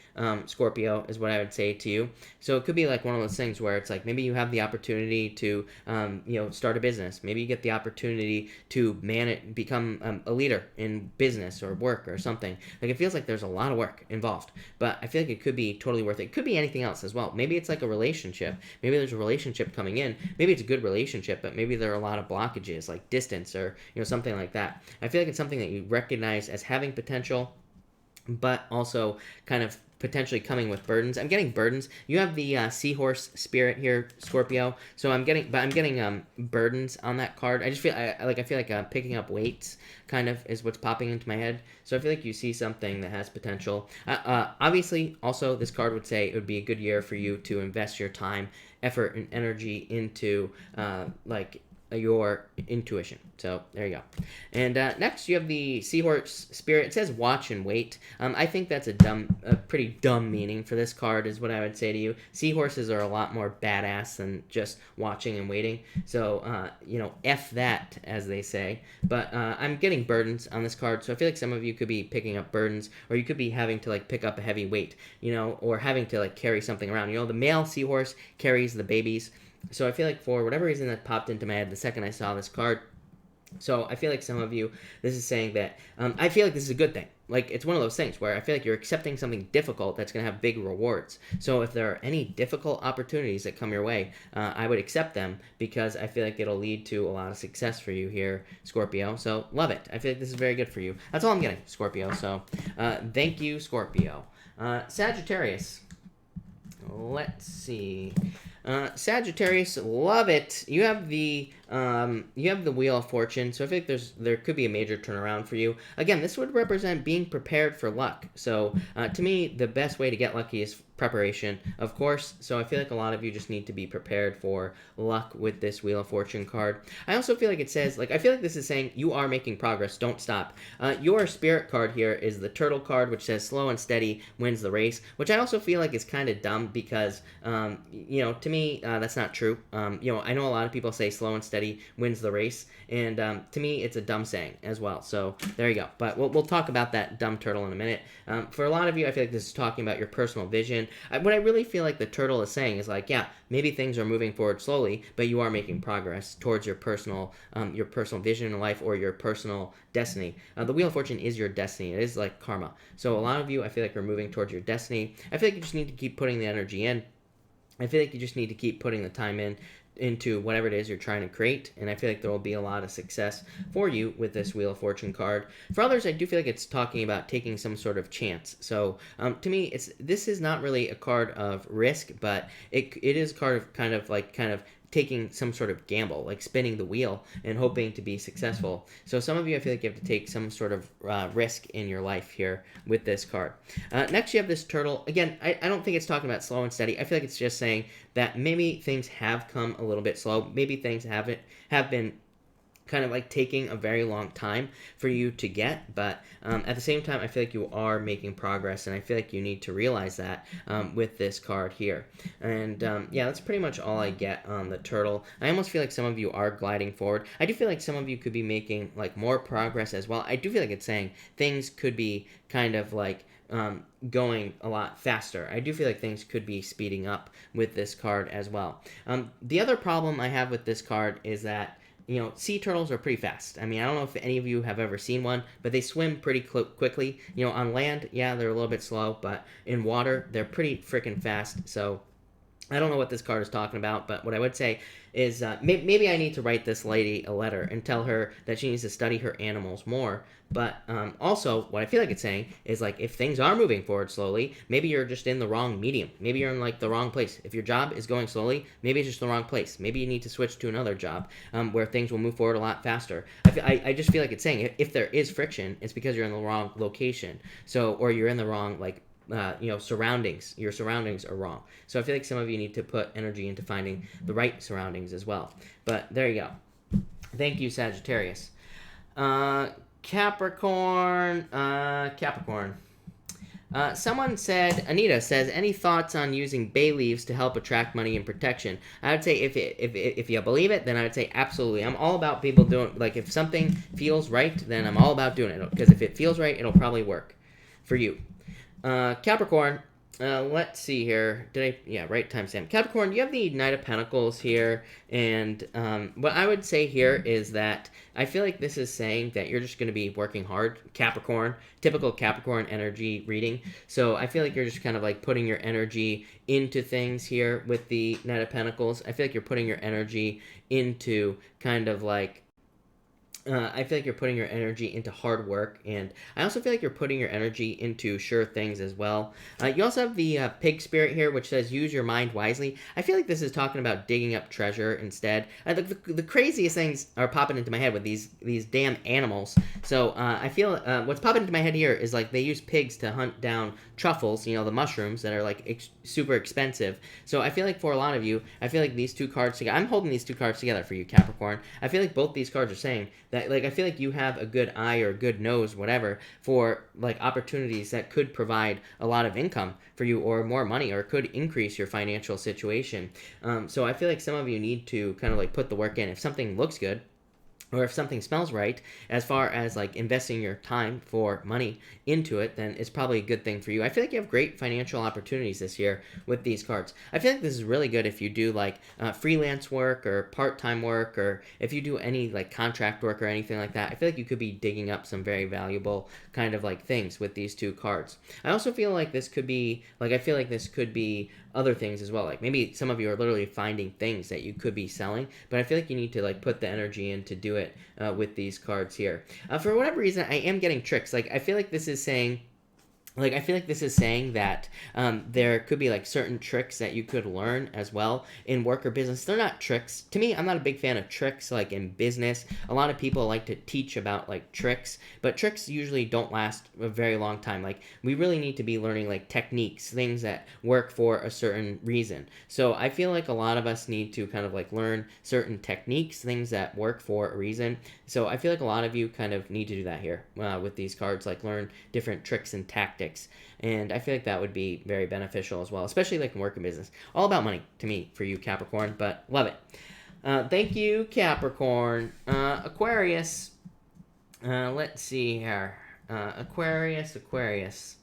Scorpio, is what I would say to you. So it could be like one of those things where it's like maybe you have the opportunity to, you know, start a business. Maybe you get the opportunity to become a leader in business or work or something. Like it feels like there's a lot of work involved, but I feel like it could be totally worth it. It could be anything else as well. Maybe it's like a relationship. Maybe there's a relationship coming in. Maybe it's a good relationship, but maybe there are a lot of blockages like distance or, you know, something like that. I feel like it's something that you recognize as having potential, but also kind of potentially coming with burdens. I'm getting burdens. You have the seahorse spirit here, Scorpio. So I'm getting burdens on that card. I just feel I feel like picking up weights kind of is what's popping into my head. So I feel like you see something that has potential. Obviously, also this card would say it would be a good year for you to invest your time, effort, and energy into like your intuition. So there you go. And next you have the seahorse spirit. It says watch and wait. I think that's a pretty dumb meaning for this card is what I would say to you. Seahorses are a lot more badass than just watching and waiting. So, you know, F that, as they say. But I'm getting burdens on this card. So I feel like some of you could be picking up burdens, or you could be having to like pick up a heavy weight, you know, or having to like carry something around. You know, the male seahorse carries the babies. So I feel like for whatever reason that popped into my head the second I saw this card. So I feel like some of you, this is saying that, I feel like this is a good thing. Like, it's one of those things where I feel like you're accepting something difficult that's going to have big rewards. So if there are any difficult opportunities that come your way, I would accept them because I feel like it'll lead to a lot of success for you here, Scorpio. So love it. I feel like this is very good for you. That's all I'm getting, Scorpio. So thank you, Scorpio. Sagittarius. Let's see. Sagittarius, love it. You have the Wheel of Fortune, so I think there could be a major turnaround for you. Again, this would represent being prepared for luck. So to me, the best way to get lucky is preparation, of course. So I feel like a lot of you just need to be prepared for luck with this Wheel of Fortune card. I also feel like it says, like, I feel like this is saying you are making progress. Don't stop. Your spirit card here is the turtle card, which says slow and steady wins the race, which I also feel like is kind of dumb because, you know, to me, that's not true. You know, I know a lot of people say slow and steady wins the race, and to me, it's a dumb saying as well. So there you go. But we'll talk about that dumb turtle in a minute. For a lot of you, I feel like this is talking about your personal vision. What I really feel like the turtle is saying is like, yeah, maybe things are moving forward slowly, but you are making progress towards your personal vision in life or your personal destiny. The Wheel of Fortune is your destiny. It is like karma. So a lot of you, I feel like, are moving towards your destiny. I feel like you just need to keep putting the energy in. I feel like you just need to keep putting the time into whatever it is you're trying to create, and I feel like there will be a lot of success for you with this Wheel of Fortune card. For others, I do feel like it's talking about taking some sort of chance. So to me, this is not really a card of risk, but it is a card of kind of taking some sort of gamble, like spinning the wheel and hoping to be successful. So some of you, I feel like you have to take some sort of risk in your life here with this card. Next, you have this turtle. Again, I don't think it's talking about slow and steady. I feel like it's just saying that maybe things have come a little bit slow. Maybe things have been kind of like taking a very long time for you to get, but at the same time, I feel like you are making progress, and I feel like you need to realize that with this card here. And yeah, that's pretty much all I get on the turtle. I almost feel like some of you are gliding forward. I do feel like some of you could be making like more progress as well. I do feel like it's saying things could be kind of like going a lot faster. I do feel like things could be speeding up with this card as well. The other problem I have with this card is that, you know, sea turtles are pretty fast. I mean, I don't know if any of you have ever seen one, but they swim pretty quickly. You know, on land, yeah, they're a little bit slow, but in water, they're pretty freaking fast. So I don't know what this card is talking about, but what I would say is maybe I need to write this lady a letter and tell her that she needs to study her animals more. But also, what I feel like it's saying is, like, if things are moving forward slowly, maybe you're just in the wrong medium. Maybe you're in, like, the wrong place. If your job is going slowly, maybe it's just the wrong place. Maybe you need to switch to another job where things will move forward a lot faster. I just feel like it's saying if there is friction, it's because you're in the wrong location. So, or you're in the wrong, like, you know, surroundings. Your surroundings are wrong. So I feel like some of you need to put energy into finding the right surroundings as well. But there you go. Thank you, Sagittarius. Capricorn. Someone said, Anita says, any thoughts on using bay leaves to help attract money and protection? I would say if you believe it, then I would say absolutely. I'm all about people doing, like, if something feels right, then I'm all about doing it. Because if it feels right, it'll probably work for you. Capricorn, let's see here. Right timestamp. Capricorn, you have the Knight of Pentacles here, and what I would say here is that I feel like this is saying that you're just going to be working hard. Capricorn, typical Capricorn energy reading. So I feel like you're just kind of like putting your energy into things here with the Knight of Pentacles. I feel like you're putting your energy into kind of like I feel like you're putting your energy into hard work, and I also feel like you're putting your energy into sure things as well. You also have the pig spirit here, which says use your mind wisely. I feel like this is talking about digging up treasure instead. The craziest things are popping into my head with these damn animals. So I feel what's popping into my head here is like they use pigs to hunt down truffles, you know, the mushrooms that are like super expensive. So I feel like for a lot of you, I feel like these two cards together, I'm holding these two cards together for you, Capricorn. I feel like both these cards are saying that, like, I feel like you have a good eye or a good nose, whatever, for like opportunities that could provide a lot of income for you or more money, or could increase your financial situation. So I feel like some of you need to kind of like put the work in. If something looks good, or if something smells right, as far as like investing your time for money into it, then it's probably a good thing for you. I feel like you have great financial opportunities this year with these cards. I feel like this is really good if you do like freelance work or part-time work, or if you do any like contract work or anything like that. I feel like you could be digging up some very valuable kind of like things with these two cards. I also feel like this could be like, I feel like this could be other things as well. Like maybe some of you are literally finding things that you could be selling, but I feel like you need to like put the energy in to do it with these cards here. For whatever reason, I am getting tricks. Like I feel like this is saying like, I feel like this is saying that there could be like certain tricks that you could learn as well in work or business. They're not tricks to me. I'm not a big fan of tricks like in business. A lot of people like to teach about like tricks, but tricks usually don't last a very long time. Like, we really need to be learning like techniques, things that work for a certain reason. So I feel like a lot of us need to kind of like learn certain techniques, things that work for a reason. So I feel like a lot of you kind of need to do that here with these cards, like learn different tricks and tactics. And I feel like that would be very beneficial as well, especially like in work and business. All about money to me for you, Capricorn, but love it. Thank you, Capricorn. Aquarius. Let's see here. Aquarius. Aquarius,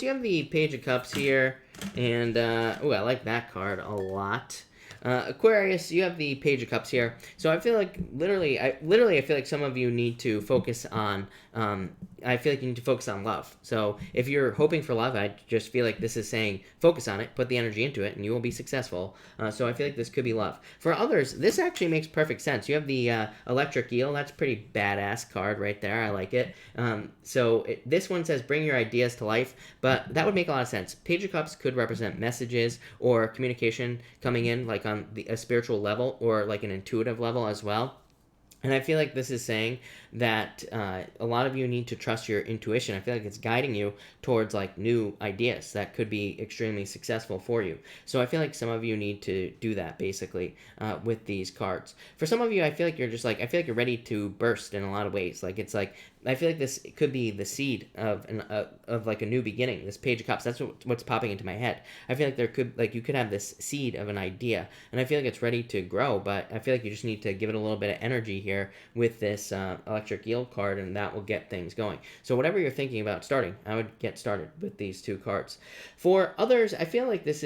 you have the Page of Cups here, and oh, I like that card a lot. Aquarius, you have the Page of Cups here. So I feel like I feel like some of you need to focus on I feel like you need to focus on love. So if you're hoping for love, I just feel like this is saying focus on it, put the energy into it, and you will be successful. So I feel like this could be love. For others, this actually makes perfect sense. You have the Electric Eel. That's a pretty badass card right there. I like it. This one says bring your ideas to life, but that would make a lot of sense. Page of Cups could represent messages or communication coming in like on a spiritual level or like an intuitive level as well. And I feel like this is saying that a lot of you need to trust your intuition. I feel like it's guiding you towards like new ideas that could be extremely successful for you. So I feel like some of you need to do that basically with these cards. For some of you, I feel like you're just like, I feel like you're ready to burst in a lot of ways. Like it's like, I feel like this could be the seed of like a new beginning. This Page of Cups, that's what's popping into my head. I feel like you could have this seed of an idea, and I feel like it's ready to grow. But I feel like you just need to give it a little bit of energy here with this Electric Eel card, and that will get things going. So whatever you're thinking about starting, I would get started with these two cards. For others, I do feel like this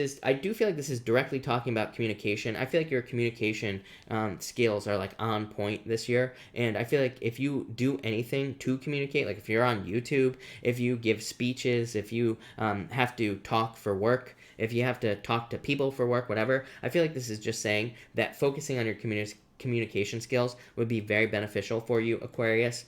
is directly talking about communication. I feel like your communication skills are like on point this year, and I feel like if you do anything to communicate, like if you're on YouTube, if you give speeches, if you have to talk for work, if you have to talk to people for work, whatever, I feel like this is just saying that focusing on your communication skills would be very beneficial for you, Aquarius.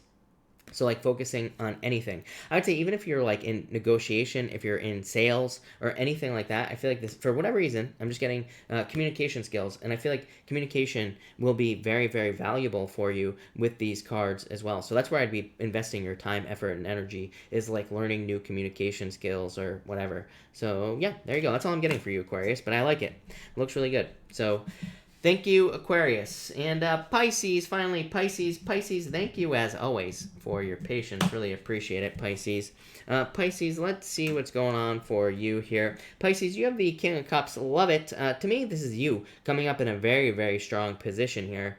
So like focusing on anything. I would say even if you're like in negotiation, if you're in sales or anything like that, I feel like this, for whatever reason, I'm just getting communication skills. And I feel like communication will be very, very valuable for you with these cards as well. So that's where I'd be investing your time, effort, and energy, is like learning new communication skills or whatever. So yeah, there you go. That's all I'm getting for you, Aquarius, but I like it. It looks really good. So thank you, Aquarius. And Pisces, finally, Pisces, thank you as always for your patience. Really appreciate it, Pisces. Pisces, let's see what's going on for you here. Pisces, you have the King of Cups. Love it. To me, this is you coming up in a very, very strong position here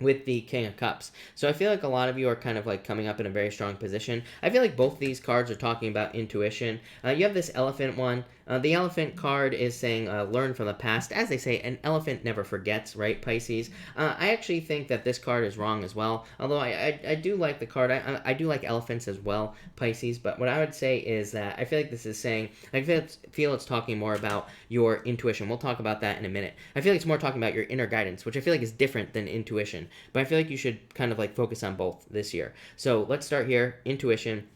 with the King of Cups. So I feel like a lot of you are kind of like coming up in a very strong position. I feel like both these cards are talking about intuition. You have this Elephant one. The Elephant card is saying learn from the past. As they say, an elephant never forgets, right, Pisces? I actually think that this card is wrong as well, although I do like the card. I do like elephants as well, Pisces, but what I would say is that I feel like this is saying, I feel it's talking more about your intuition. We'll talk about that in a minute. I feel like it's more talking about your inner guidance, which I feel like is different than intuition, but I feel like you should kind of like focus on both this year. So let's start here, intuition.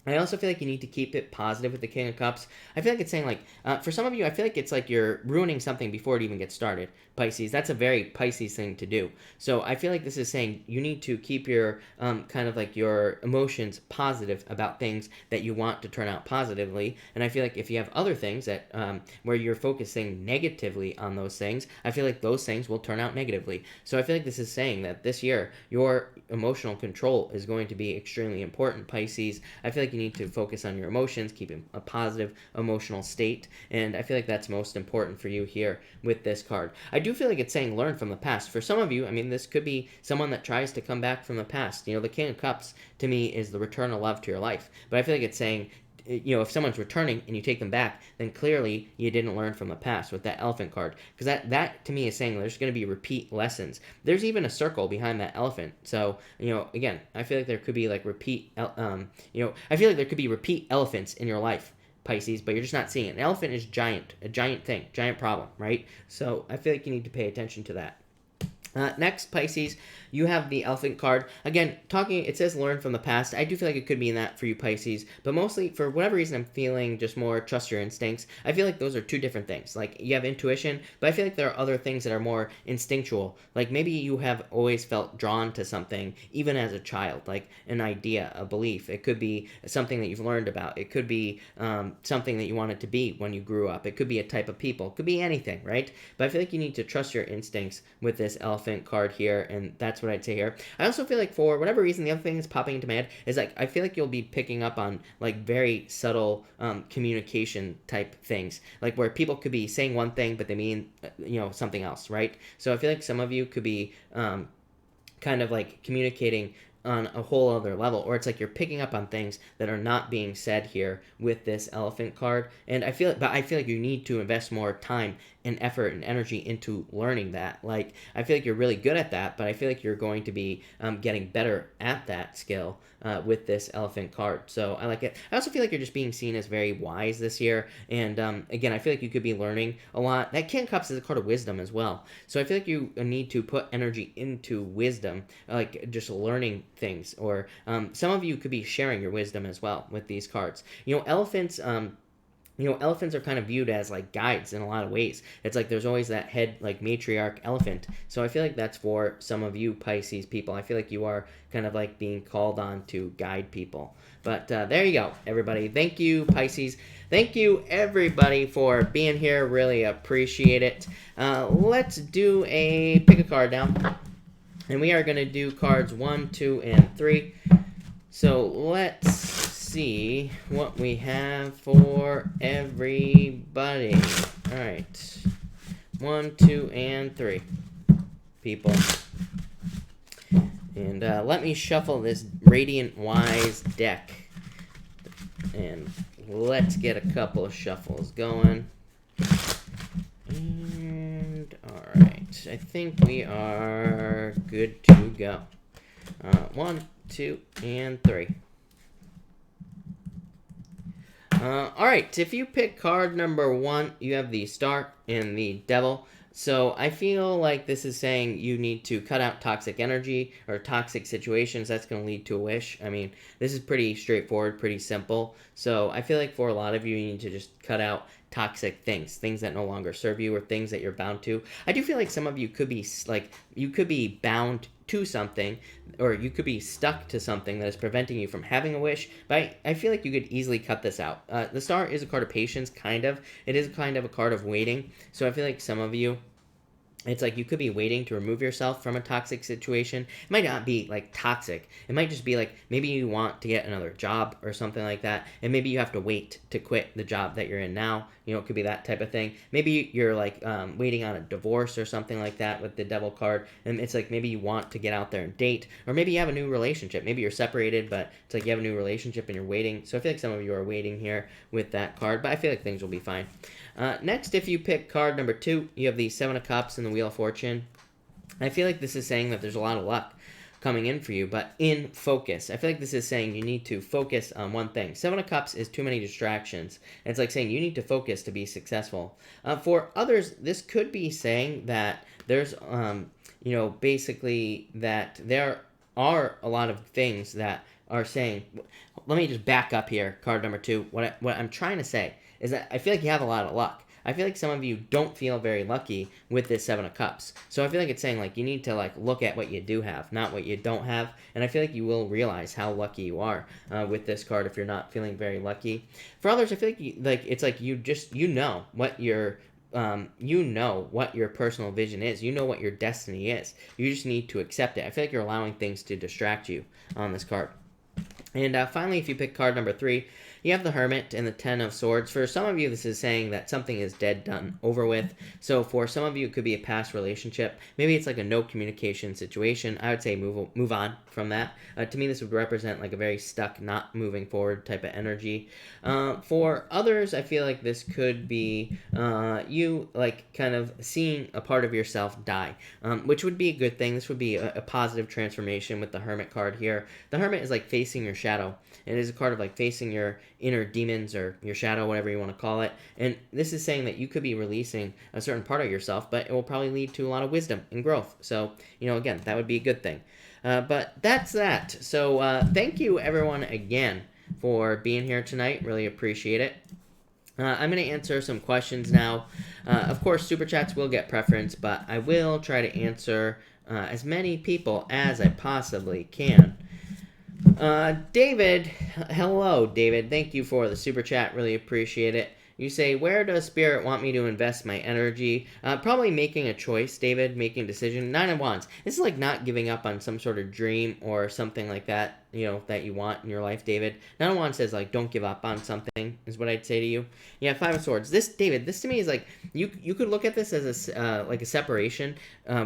I also feel like you need to keep it positive with the King of Cups. I feel like it's saying, like, for some of you, I feel like it's like you're ruining something before it even gets started, Pisces. That's a very Pisces thing to do. So I feel like this is saying you need to keep your, kind of like your emotions positive about things that you want to turn out positively. And I feel like if you have other things that, where you're focusing negatively on those things, I feel like those things will turn out negatively. So I feel like this is saying that this year, your emotional control is going to be extremely important, Pisces. I feel like you need to focus on your emotions, keeping a positive emotional state, and I feel like that's most important for you here with this card. I do feel like it's saying learn from the past. For some of you, I mean, this could be someone that tries to come back from the past. You know, the King of Cups, to me, is the return of love to your life, but I feel like it's saying, you know, if someone's returning and you take them back, then clearly you didn't learn from the past with that Elephant card. Because that to me is saying there's going to be repeat lessons. There's even a circle behind that elephant. So, you know, again, I feel like there could be like I feel like there could be repeat elephants in your life, Pisces, but you're just not seeing it. An elephant is giant, a giant thing, giant problem, right? So I feel like you need to pay attention to that. Next, Pisces, you have the Elephant card. Again, it says learn from the past. I do feel like it could be in that for you, Pisces, but mostly, for whatever reason, I'm feeling just more trust your instincts. I feel like those are two different things. Like, you have intuition, but I feel like there are other things that are more instinctual. Like, maybe you have always felt drawn to something, even as a child, like an idea, a belief. It could be something that you've learned about. It could be something that you wanted to be when you grew up. It could be a type of people. It could be anything, right? But I feel like you need to trust your instincts with this Elephant card here, and that's what I'd say here. I also feel like, for whatever reason, the other thing that's popping into my head is, like, I feel like you'll be picking up on, like, very subtle communication type things, like where people could be saying one thing but they mean something else, right? So I feel like some of you could be kind of like communicating on a whole other level, or it's like you're picking up on things that are not being said here with this Elephant card. And I feel like you need to invest more time and effort and energy into learning that. Like, I feel like you're really good at that, but I feel like you're going to be getting better at that skill with this Elephant card. So I like it. I also feel like you're just being seen as very wise this year. And again, I feel like you could be learning a lot. That King of Cups is a card of wisdom as well. So I feel like you need to put energy into wisdom, like just learning things. Or some of you could be sharing your wisdom as well with these cards. Elephants... elephants are kind of viewed as like guides in a lot of ways. It's like there's always that head, like, matriarch elephant. So I feel like that's for some of you Pisces people. I feel like you are kind of like being called on to guide people. But there you go, everybody. Thank you, Pisces. Thank you, everybody, for being here. Really appreciate it. Let's do pick a card now. And we are going to do cards 1, 2, and 3. So let's see what we have for everybody. All right. 1, 2, and 3. People. And let me shuffle this Radiant Wise deck. And let's get a couple of shuffles going. And all right. I think we are good to go. 1, 2, and 3. All right, if you pick card number 1, you have the Star and the Devil. So I feel like this is saying you need to cut out toxic energy or toxic situations. That's going to lead to a wish. I mean, this is pretty straightforward, pretty simple. So I feel like for a lot of you, you need to just cut out toxic things that no longer serve you, or things that you're bound to. I do feel like some of you could be bound to something, or you could be stuck to something that is preventing you from having a wish, but I feel like you could easily cut this out. The Star is a card of patience, kind of. It is kind of a card of waiting, so I feel like some of you, it's like you could be waiting to remove yourself from a toxic situation. It might not be like toxic. It might just be like maybe you want to get another job or something like that, and maybe you have to wait to quit the job that you're in now. It could be that type of thing. Maybe you're like waiting on a divorce or something like that with the Devil card, and it's like maybe you want to get out there and date, or maybe you have a new relationship. Maybe you're separated, but it's like you have a new relationship and you're waiting. So I feel like some of you are waiting here with that card, but I feel like things will be fine. Next, if you pick card number 2, you have the 7 of Cups and the Wheel of Fortune. I feel like this is saying that there's a lot of luck coming in for you, but in focus. I feel like this is saying you need to focus on one thing. 7 of Cups is too many distractions. It's like saying you need to focus to be successful. For others, this could be saying that there's, basically that there are a lot of things that are saying, let me just back up here, card number 2. What I'm trying to say is that I feel like you have a lot of luck. I feel like some of you don't feel very lucky with this 7 of Cups. So I feel like it's saying, like, you need to, like, look at what you do have, not what you don't have. And I feel like you will realize how lucky you are with this card if you're not feeling very lucky. For others, I feel like, it's like you know what your personal vision is. You know what your destiny is. You just need to accept it. I feel like you're allowing things to distract you on this card. And finally, if you pick card number 3, you have the Hermit and the 10 of Swords. For some of you, this is saying that something is dead, done, over with. So for some of you, it could be a past relationship. Maybe it's like a no communication situation. I would say move on from that. To me, this would represent like a very stuck, not moving forward type of energy. For others, I feel like this could be you like kind of seeing a part of yourself die, which would be a good thing. This would be a positive transformation with the Hermit card here. The Hermit is like facing your shadow. It is a card of like facing your inner demons or your shadow, whatever you want to call it. And this is saying that you could be releasing a certain part of yourself, but it will probably lead to a lot of wisdom and growth. So, again, that would be a good thing. But that's that. So thank you, everyone, again, for being here tonight. Really appreciate it. I'm going to answer some questions now. Of course, Super Chats will get preference, but I will try to answer as many people as I possibly can. David, hello, David. Thank you for the Super Chat. Really appreciate it. You say, where does Spirit want me to invest my energy? Probably making a choice, David, making a decision. 9 of Wands. This is like not giving up on some sort of dream or something like that, that you want in your life, David. 9 of Wands says, like, don't give up on something, is what I'd say to you. Yeah, 5 of Swords. David, this to me is like, you could look at this as like a separation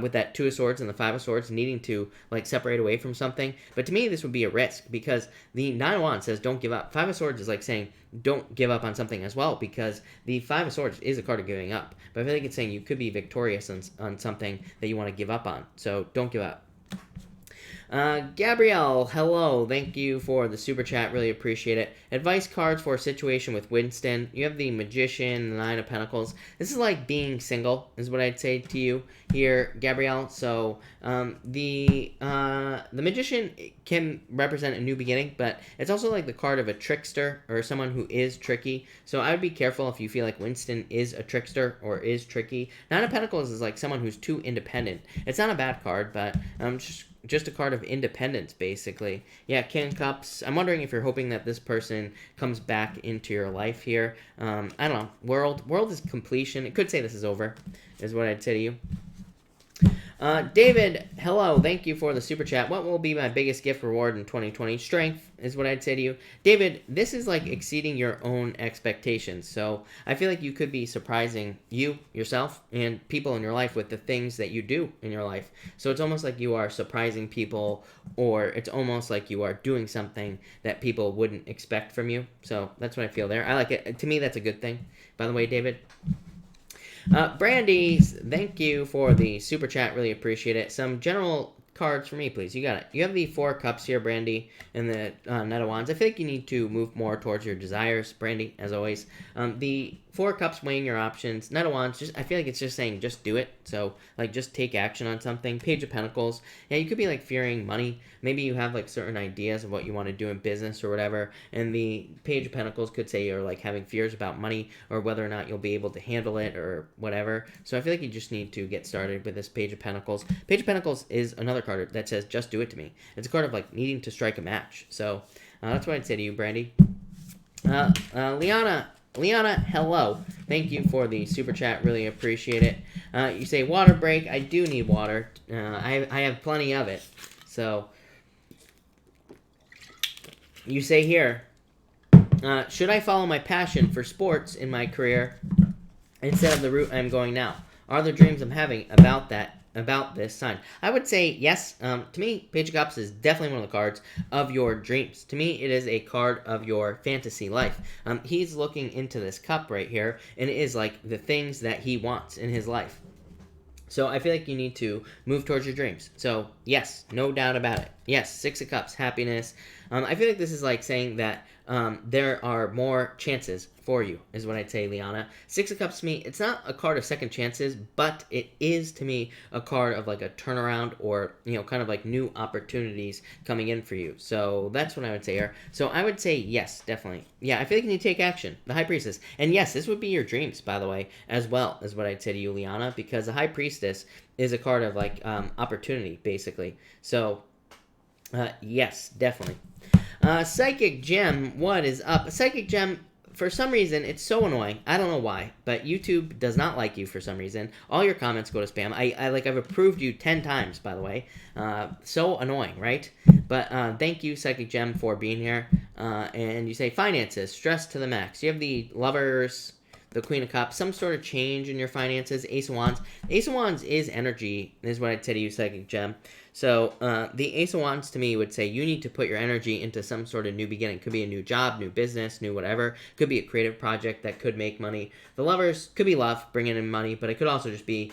with that 2 of Swords and the 5 of Swords needing to, like, separate away from something. But to me, this would be a risk because the 9 of Wands says, don't give up. 5 of Swords is like saying, don't give up on something as well, because the 5 of Swords is a card of giving up. But I feel like it's saying you could be victorious on something that you want to give up on. So don't give up. Gabrielle, hello. Thank you for the Super Chat. Really appreciate it. Advice cards for a situation with Winston. You have the Magician, the 9 of Pentacles. This is like being single, is what I'd say to you here, Gabrielle. So the Magician can represent a new beginning, but it's also like the card of a trickster or someone who is tricky. So I would be careful if you feel like Winston is a trickster or is tricky. 9 of Pentacles is like someone who's too independent. It's not a bad card, but just a card of independence, basically. Yeah, King of Cups. I'm wondering if you're hoping that this person comes back into your life here. I don't know. World is completion. It could say this is over, is what I'd say to you. David, hello. Thank you for the Super Chat. What will be my biggest gift reward in 2020? Strength is what I'd say to you. David, this is like exceeding your own expectations. So I feel like you could be surprising yourself, and people in your life with the things that you do in your life. So it's almost like you are surprising people, or it's almost like you are doing something that people wouldn't expect from you. So that's what I feel there. I like it. To me, that's a good thing, by the way, David. Brandy, thank you for the Super Chat. Really appreciate it. Some general cards for me, please. You got it. You have the 4 Cups here, Brandy, and the Knight of Wands. I feel like you need to move more towards your desires, Brandy, as always. The 4 Cups, weighing your options. Knight of Wands, I feel like it's just saying, just do it. So, like, just take action on something. Page of Pentacles. Yeah, you could be, like, fearing money. Maybe you have, like, certain ideas of what you want to do in business or whatever. And the Page of Pentacles could say you're, like, having fears about money or whether or not you'll be able to handle it or whatever. So I feel like you just need to get started with this Page of Pentacles. Page of Pentacles is another card that says, just do it to me. It's a card of, like, needing to strike a match. So that's what I'd say to you, Brandy. Liana, hello. Thank you for the Super Chat. Really appreciate it. You say water break. I do need water. I have plenty of it. So you say here, should I follow my passion for sports in my career instead of the route I'm going now? Are there dreams I'm having about this sign? I would say yes. To me, Page of Cups is definitely one of the cards of your dreams. To me, it is a card of your fantasy life. He's looking into this cup right here, and it is like the things that he wants in his life. So I feel like you need to move towards your dreams. So yes, no doubt about it. Yes, 6 of Cups, happiness. I feel like this is like saying that there are more chances for you, is what I'd say, Liana. 6 of Cups to me, it's not a card of second chances, but it is to me a card of like a turnaround or, kind of like new opportunities coming in for you. So that's what I would say here. So I would say yes, definitely. Yeah, I feel like you need to take action. The High Priestess. And yes, this would be your dreams, by the way, as well, is what I'd say to you, Liana, because the High Priestess is a card of like opportunity, basically. So yes, definitely. Psychic Gem, what is up? Psychic Gem, for some reason, it's so annoying. I don't know why, but YouTube does not like you for some reason. All your comments go to spam. I've approved you 10 times, by the way. So annoying, right? But thank you, Psychic Gem, for being here. And you say finances, stress to the max. You have the Lovers, the Queen of Cups, some sort of change in your finances. Ace of Wands. Ace of Wands is energy, is what I'd say to you, Psychic Gem. So the Ace of Wands to me would say you need to put your energy into some sort of new beginning. Could be a new job, new business, new whatever. Could be a creative project that could make money. The Lovers could be love, bringing in money, but it could also just be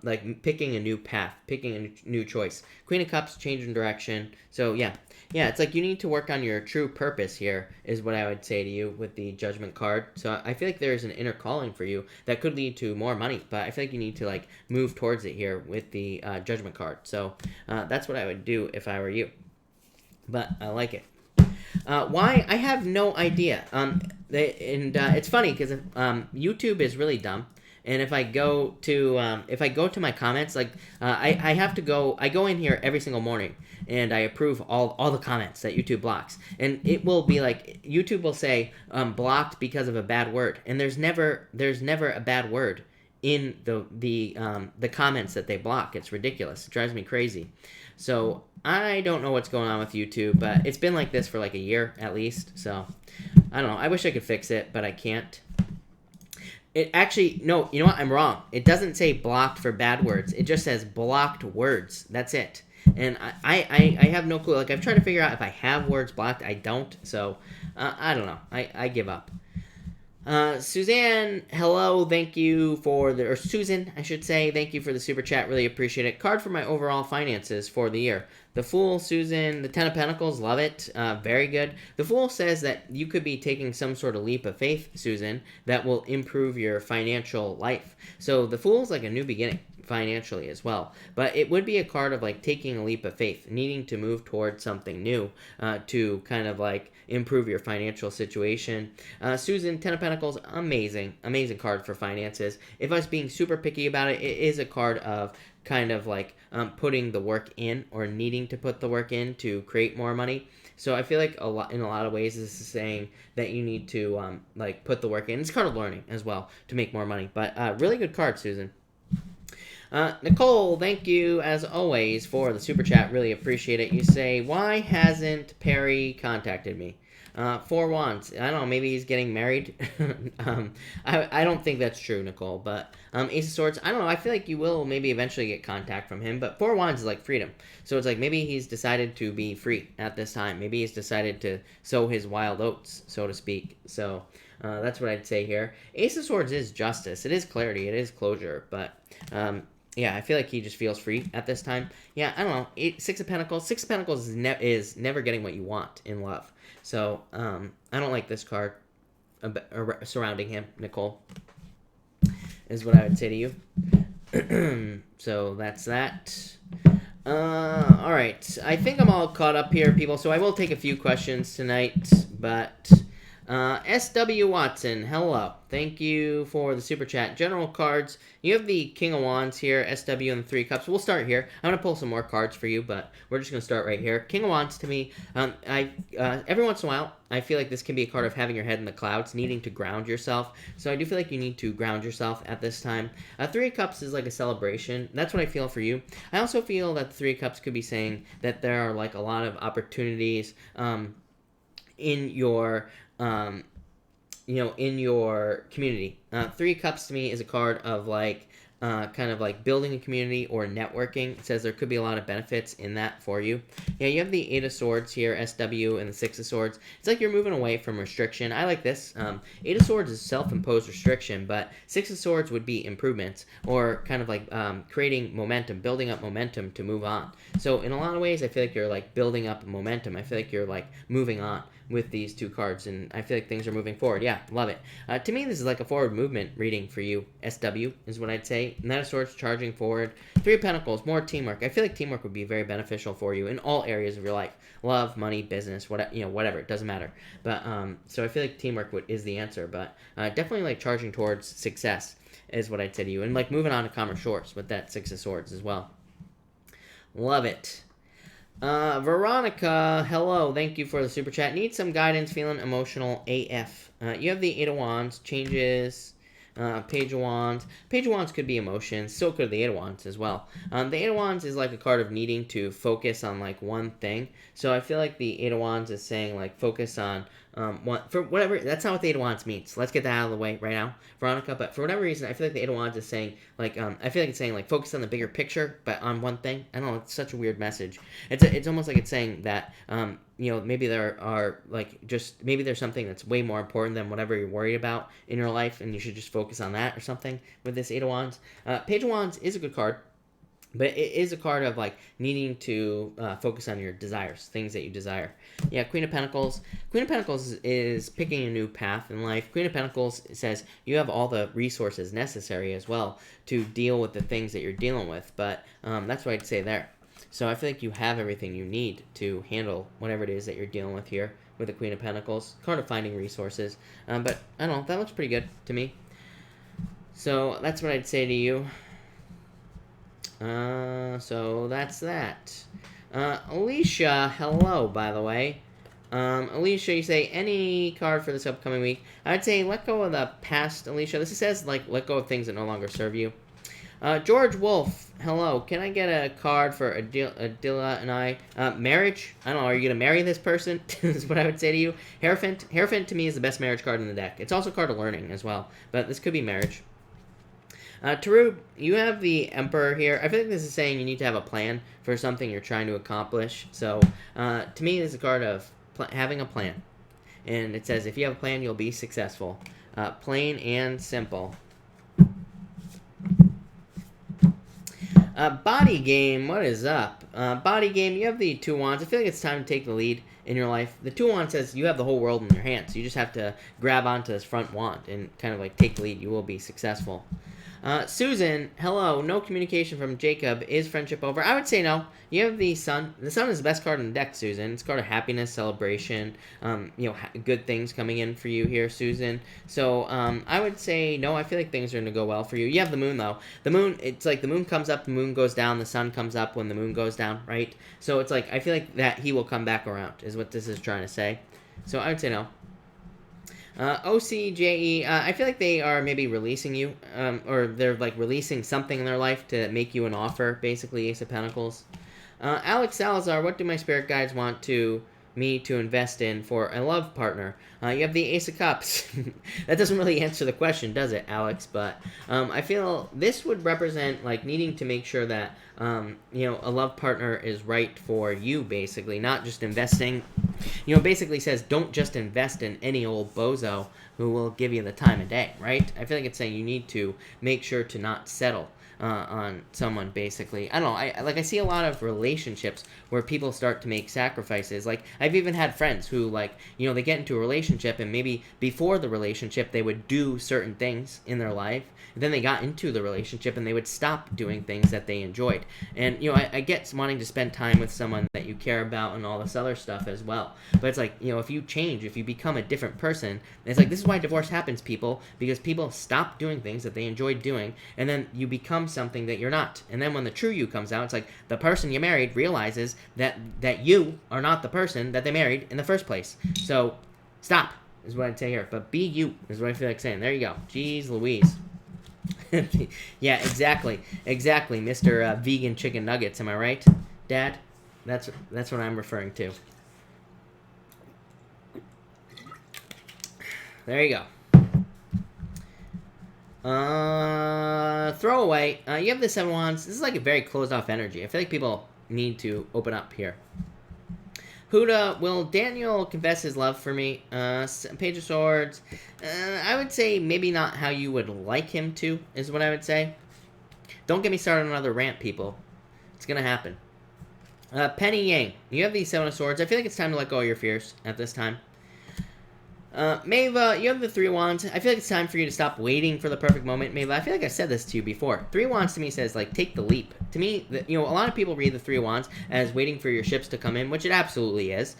like picking a new path, picking a new choice. Queen of Cups, changing direction. So yeah, it's like you need to work on your true purpose here, is what I would say to you with the Judgment card. So I feel like there's an inner calling for you that could lead to more money, but I feel like you need to like move towards it here with the Judgment card. So that's what I would do if I were you. But I like it. Why? I have no idea. It's funny because YouTube is really dumb. And if I go to my comments, like I have to go. I go in here every single morning, and I approve all the comments that YouTube blocks. And it will be like YouTube will say blocked because of a bad word, and there's never a bad word in the comments that they block. It's ridiculous. It drives me crazy. So I don't know what's going on with YouTube, but it's been like this for like a year at least. So I don't know. I wish I could fix it, but I can't. It actually, no, you know what? I'm wrong. It doesn't say blocked for bad words. It just says blocked words. That's it. And I have no clue. Like, I've tried to figure out if I have words blocked. I don't. So, I don't know. I give up. Suzanne, hello. Thank you for or Susan, I should say. Thank you for the super chat. Really appreciate it. Card for my overall finances for the year. The Fool, Susan, the Ten of Pentacles, love it. Very good. The Fool says that you could be taking some sort of leap of faith, Susan, that will improve your financial life. So the Fool's like a new beginning financially as well. But it would be a card of like taking a leap of faith, needing to move towards something new to kind of like improve your financial situation. Susan, Ten of Pentacles, amazing card for finances. If I was being super picky about it, it is a card of kind of like putting the work in or needing to put the work in to create more money. So I feel like in a lot of ways this is saying that you need to like put the work in. It's a card of learning as well to make more money. But really good card, Susan. Nicole, thank you as always for the super chat. Really appreciate it. You say, why hasn't Perry contacted me? 4 Wands. I don't know. Maybe he's getting married. I don't think that's true, Nicole. But Ace of Swords. I don't know. I feel like you will maybe eventually get contact from him. But 4 Wands is like freedom. So it's like maybe he's decided to be free at this time. Maybe he's decided to sow his wild oats, so to speak. So that's what I'd say here. Ace of Swords is justice. It is clarity. It is closure. But yeah, I feel like he just feels free at this time. Yeah, I don't know. 6 of Pentacles. 6 of Pentacles is never getting what you want in love. So, I don't like this card surrounding him, Nicole, is what I would say to you. So, that's that. Alright. I think I'm all caught up here, people. So, I will take a few questions tonight, but... S.W. Watson, hello. Thank you for the super chat. General cards. You have the King of Wands here, SW, and the 3 Cups. We'll start here. I'm going to pull some more cards for you, but we're just going to start right here. King of Wands, to me, every once in a while, I feel like this can be a card of having your head in the clouds, needing to ground yourself. So I do feel like you need to ground yourself at this time. 3 Cups is like a celebration. That's what I feel for you. I also feel that the 3 Cups could be saying that there are like a lot of opportunities in your... in your community. 3 Cups to me is a card of like, kind of like building a community or networking. It says there could be a lot of benefits in that for you. Yeah, you have the 8 of Swords here, SW, and the 6 of Swords. It's like you're moving away from restriction. I like this. 8 of Swords is self-imposed restriction, but 6 of Swords would be improvements or kind of like creating momentum, building up momentum to move on. So in a lot of ways, I feel like you're like building up momentum. I feel like you're like moving on with these 2 cards, and I feel like things are moving forward. Yeah, love it. To me, this is like a forward movement reading for you. SW is what I'd say. Knight of Swords, charging forward. 3 of Pentacles, more teamwork. I feel like teamwork would be very beneficial for you in all areas of your life. Love, money, business, whatever. It doesn't matter. But so I feel like teamwork is the answer. But definitely like charging towards success is what I'd say to you. And like moving on to calmer shores with that 6 of Swords as well. Love it. Veronica, hello. Thank you for the super chat. Need some guidance, feeling emotional AF. You have the 8 of Wands, changes, Page of Wands. Page of Wands could be emotions, so could the 8 of Wands as well. The 8 of Wands is like a card of needing to focus on like one thing. So I feel like the 8 of Wands is saying like focus on for whatever, that's not what the Eight of Wands means. Let's get that out of the way right now, Veronica. But for whatever reason, I feel like the Eight of Wands is saying, like, I feel like it's saying, like, focus on the bigger picture, but on one thing. I don't know, it's such a weird message. It's almost like it's saying that, you know, maybe there are, like, maybe there's something that's way more important than whatever you're worried about in your life, and you should just focus on that or something with this Eight of Wands. Page of Wands is a good card. But it is a card of, like, needing to focus on your desires, things that you desire. Yeah, Queen of Pentacles. Queen of Pentacles is picking a new path in life. Queen of Pentacles says you have all the resources necessary as well to deal with the things that you're dealing with. But that's what I'd say there. So I feel like you have everything you need to handle whatever it is that you're dealing with here with the Queen of Pentacles. Card of finding resources. But I don't know, that looks pretty good to me. So that's what I'd say to you. So that's that. Alicia, hello, by the way. Alicia, you say any card for this upcoming week. I'd say let go of the past, Alicia. This says, like, let go of things that no longer serve you. George Wolf, hello. Can I get a card for Adila and I? Marriage? I don't know, are you going to marry this person? Is what I would say to you. Hierophant? Hierophant to me is the best marriage card in the deck. It's also a card of learning as well, but this could be marriage. Tarub, you have the Emperor here. I feel like this is saying you need to have a plan for something you're trying to accomplish. So, to me, this is a card of having a plan. And it says, if you have a plan, you'll be successful. Plain and simple. Body Game, what is up? Body Game, you have the Two of Wands. I feel like it's time to take the lead in your life. The Two of Wands says you have the whole world in your hands. You just have to grab onto this front wand and kind of, like, take the lead. You will be successful. Susan, hello. No communication from Jacob. Is friendship over? I would say no. You have the Sun. The Sun is the best card in the deck, Susan. It's a card of happiness, celebration, you know, good things coming in for you here, Susan. So, I would say no. I feel like things are going to go well for you. You have the Moon, though. The Moon, it's like the Moon comes up, the Moon goes down, the Sun comes up when the Moon goes down, right? So, it's like, I feel like that he will come back around, is what this is trying to say. So, I would say no. OCJE, I feel like they are maybe releasing you, or they're, like, releasing something in their life to make you an offer, basically, Ace of Pentacles. Alex Salazar, what do my spirit guides want me to invest in for a love partner? You have the Ace of Cups. That doesn't really answer the question, does it, Alex? But I feel this would represent, like, needing to make sure that, you know, a love partner is right for you, basically, not just investing. You know, basically says don't just invest in any old bozo who will give you the time of day, right? I feel like it's saying you need to make sure to not settle on someone, basically. I don't know, I see a lot of relationships where people start to make sacrifices. Like, I've even had friends who, like, you know, they get into a relationship and maybe before the relationship they would do certain things in their life, and then they got into the relationship and they would stop doing things that they enjoyed. And, you know, I get wanting to spend time with someone that you care about and all this other stuff as well. But it's like, you know, if you change, if you become a different person, it's like, this is why divorce happens, people, because people stop doing things that they enjoyed doing, and then you become something that you're not. And then when the true you comes out, it's like the person you married realizes that you are not the person that they married in the first place. So stop is what I'd say here. But be you is what I feel like saying. There you go. Jeez Louise. Yeah, exactly, Mr. Vegan Chicken Nuggets. Am I right, Dad? That's what I'm referring to. There you go. Throwaway. You have the Seven of Wands. This is like a very closed-off energy. I feel like people need to open up here. Huda, will Daniel confess his love for me? Page of Swords. I would say maybe not how you would like him to, is what I would say. Don't get me started on another rant, people. It's gonna happen. Penny Yang. You have the Seven of Swords. I feel like it's time to let go of your fears at this time. Mava, you have the Three of Wands. I feel like it's time for you to stop waiting for the perfect moment. Mava, I feel like I said this to you before. Three of Wands to me says, like, take the leap. To me, you know, a lot of people read the Three of Wands as waiting for your ships to come in, which it absolutely is.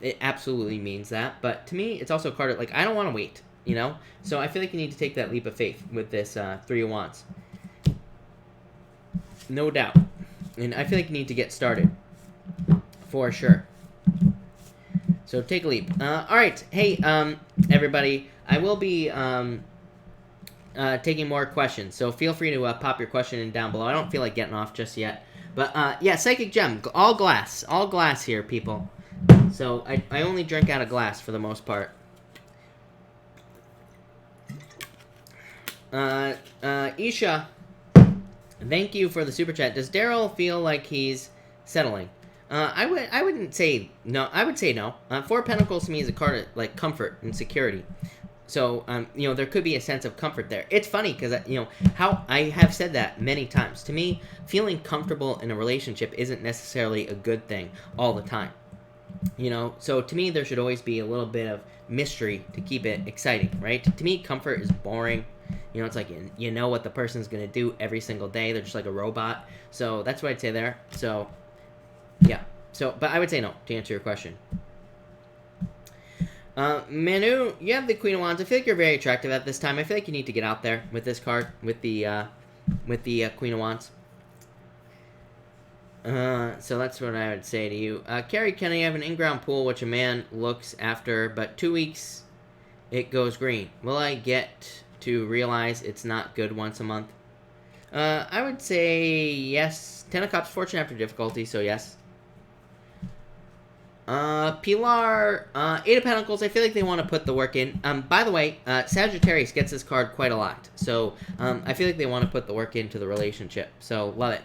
It absolutely means that. But to me, it's also a card of, like, I don't want to wait, you know? So I feel like you need to take that leap of faith with this Three of Wands. No doubt. And I feel like you need to get started. For sure. So take a leap. Alright, hey, everybody, I will be taking more questions, so feel free to pop your question in down below. I don't feel like getting off just yet. But, yeah, Psychic Gem, all glass here, people. So I only drink out of glass for the most part. Isha, thank you for the super chat. Does Daryl feel like he's settling? I wouldn't say no. I would say no. Four of Pentacles to me is a card of like comfort and security. So, you know, there could be a sense of comfort there. It's funny because, you know, how I have said that many times. To me, feeling comfortable in a relationship isn't necessarily a good thing all the time. You know, so to me, there should always be a little bit of mystery to keep it exciting, right? To me, comfort is boring. You know, it's like you know what the person's going to do every single day. They're just like a robot. So that's what I'd say there. So, yeah. So, but I would say no, to answer your question. Manu, you have the Queen of Wands. I feel like you're very attractive at this time. I feel like you need to get out there with this card, with the Queen of Wands. So that's what I would say to you. Carrie, can I have an in-ground pool which a man looks after, but 2 weeks it goes green? Will I get to realize it's not good once a month? I would say yes. 10 of Cups, fortune after difficulty, so yes. Pilar, 8 of Pentacles, I feel like they want to put the work in. By the way, Sagittarius gets this card quite a lot. So, I feel like they want to put the work into the relationship. So, love it.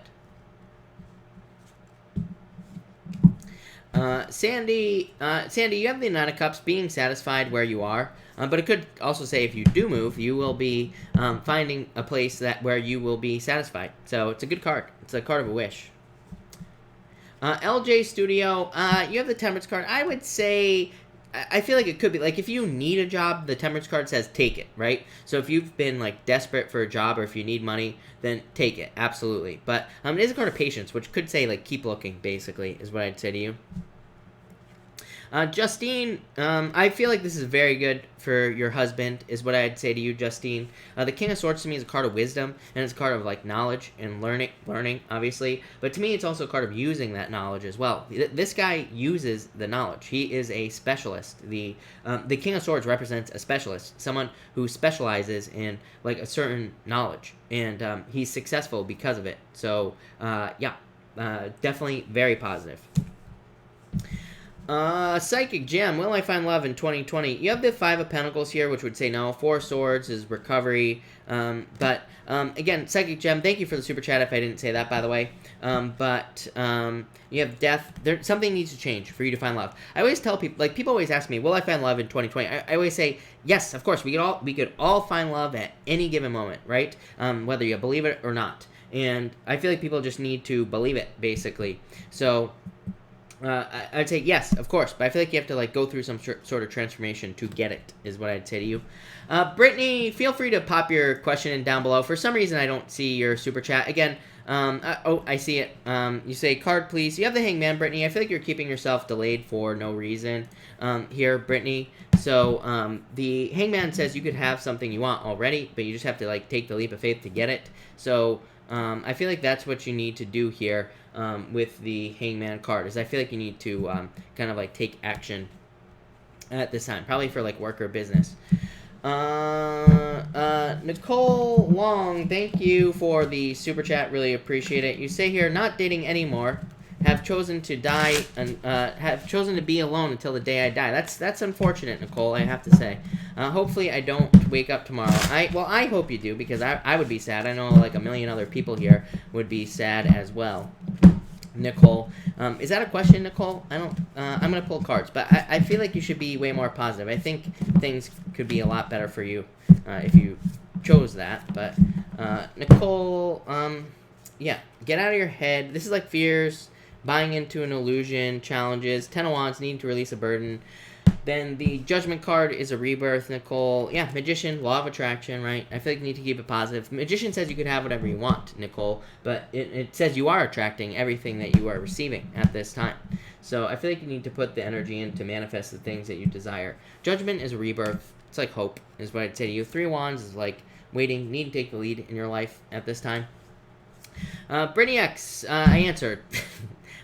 Sandy, you have the 9 of Cups, being satisfied where you are. But it could also say if you do move, you will be finding a place where you will be satisfied. So, it's a good card. It's a card of a wish. LJ Studio, you have the Temperance card. I would say, I feel like it could be, like, if you need a job, the Temperance card says take it, right? So if you've been, like, desperate for a job or if you need money, then take it, absolutely. But it is a card of patience, which could say, like, keep looking, basically, is what I'd say to you. Justine, I feel like this is very good for your husband, is what I'd say to you, Justine. The King of Swords to me is a card of wisdom, and it's a card of, like, knowledge and learning, obviously. But to me, it's also a card of using that knowledge as well. This guy uses the knowledge. He is a specialist. The King of Swords represents a specialist, someone who specializes in, like, a certain knowledge. And he's successful because of it. So, yeah, definitely very positive. Psychic Gem, will I find love in 2020? You have the 5 of Pentacles here, which would say no. 4 of Swords is recovery. Again, Psychic Gem, thank you for the super chat if I didn't say that, by the way. You have Death. Something needs to change for you to find love. I always tell people, like, people always ask me, will I find love in 2020? I always say, yes, of course. We could all find love at any given moment, right? Whether you believe it or not. And I feel like people just need to believe it, basically. So I'd say yes, of course, but I feel like you have to, like, go through some sort of transformation to get it, is what I'd say to you. Brittany, feel free to pop your question in down below. For some reason, I don't see your super chat. Again, I see it. You say, card, please. You have the Hangman, Brittany. I feel like you're keeping yourself delayed for no reason here, Brittany. So, the Hangman says you could have something you want already, but you just have to, like, take the leap of faith to get it. So, I feel like that's what you need to do here. With the Hangman card, is I feel like you need to kind of, like, take action at this time, probably for, like, work or business. Nicole Long, thank you for the super chat, really appreciate it. You say here, not dating anymore, have chosen to die and have chosen to be alone until the day I die. That's unfortunate, Nicole, I have to say. Hopefully I don't wake up tomorrow. I hope you do, because I would be sad. I know, like, a million other people here would be sad as well. Nicole, is that a question, Nicole? I don't. I'm gonna pull cards, but I feel like you should be way more positive. I think things could be a lot better for you if you chose that. But Nicole, yeah, get out of your head. This is like fears, buying into an illusion, challenges, 10 of Wands, needing to release a burden. Then the Judgment card is a rebirth, Nicole. Yeah, Magician, Law of Attraction, right? I feel like you need to keep it positive. Magician says you could have whatever you want, Nicole, but it says you are attracting everything that you are receiving at this time. So I feel like you need to put the energy in to manifest the things that you desire. Judgment is a rebirth. It's like hope, is what I'd say to you. 3 of Wands is like waiting, need to take the lead in your life at this time. Brittany X, I answered.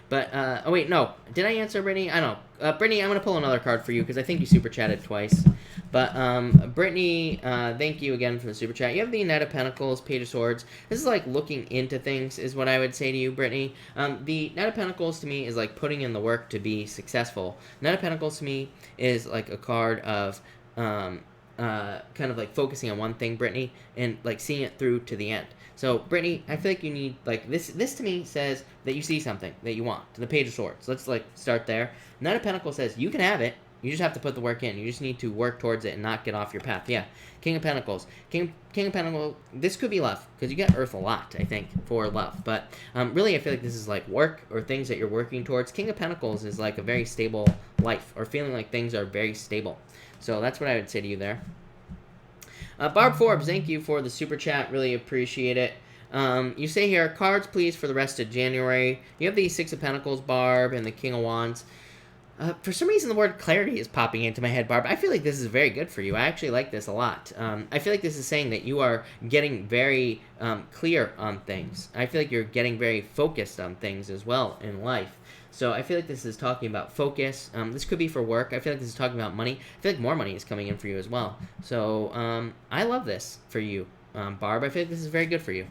But, oh wait, no. Did I answer Brittany? I don't know. Brittany, I'm going to pull another card for you because I think you super chatted twice. But Brittany, thank you again for the super chat. You have the Knight of Pentacles, Page of Swords. This is like looking into things is what I would say to you, Brittany. The Knight of Pentacles to me is like putting in the work to be successful. Knight of Pentacles to me is like a card of kind of like focusing on one thing, Brittany, and like seeing it through to the end. So, Brittany, I feel like you need, like, this to me says that you see something that you want. The Page of Swords. Let's, like, start there. Knight of Pentacles says you can have it. You just have to put the work in. You just need to work towards it and not get off your path. Yeah. King of Pentacles. King of Pentacles, this could be love, because you get Earth a lot, I think, for love. But really, I feel like this is, like, work or things that you're working towards. King of Pentacles is, like, a very stable life, or feeling like things are very stable. So that's what I would say to you there. Barb Forbes, thank you for the super chat. Really appreciate it. You say here, cards please for the rest of January. You have the Six of Pentacles, Barb, and the King of Wands. For some reason, the word clarity is popping into my head, Barb. I feel like this is very good for you. I actually like this a lot. I feel like this is saying that you are getting very clear on things. I feel like you're getting very focused on things as well in life. So I feel like this is talking about focus. This could be for work. I feel like this is talking about money. I feel like more money is coming in for you as well. So I love this for you, Barb. I feel like this is very good for you.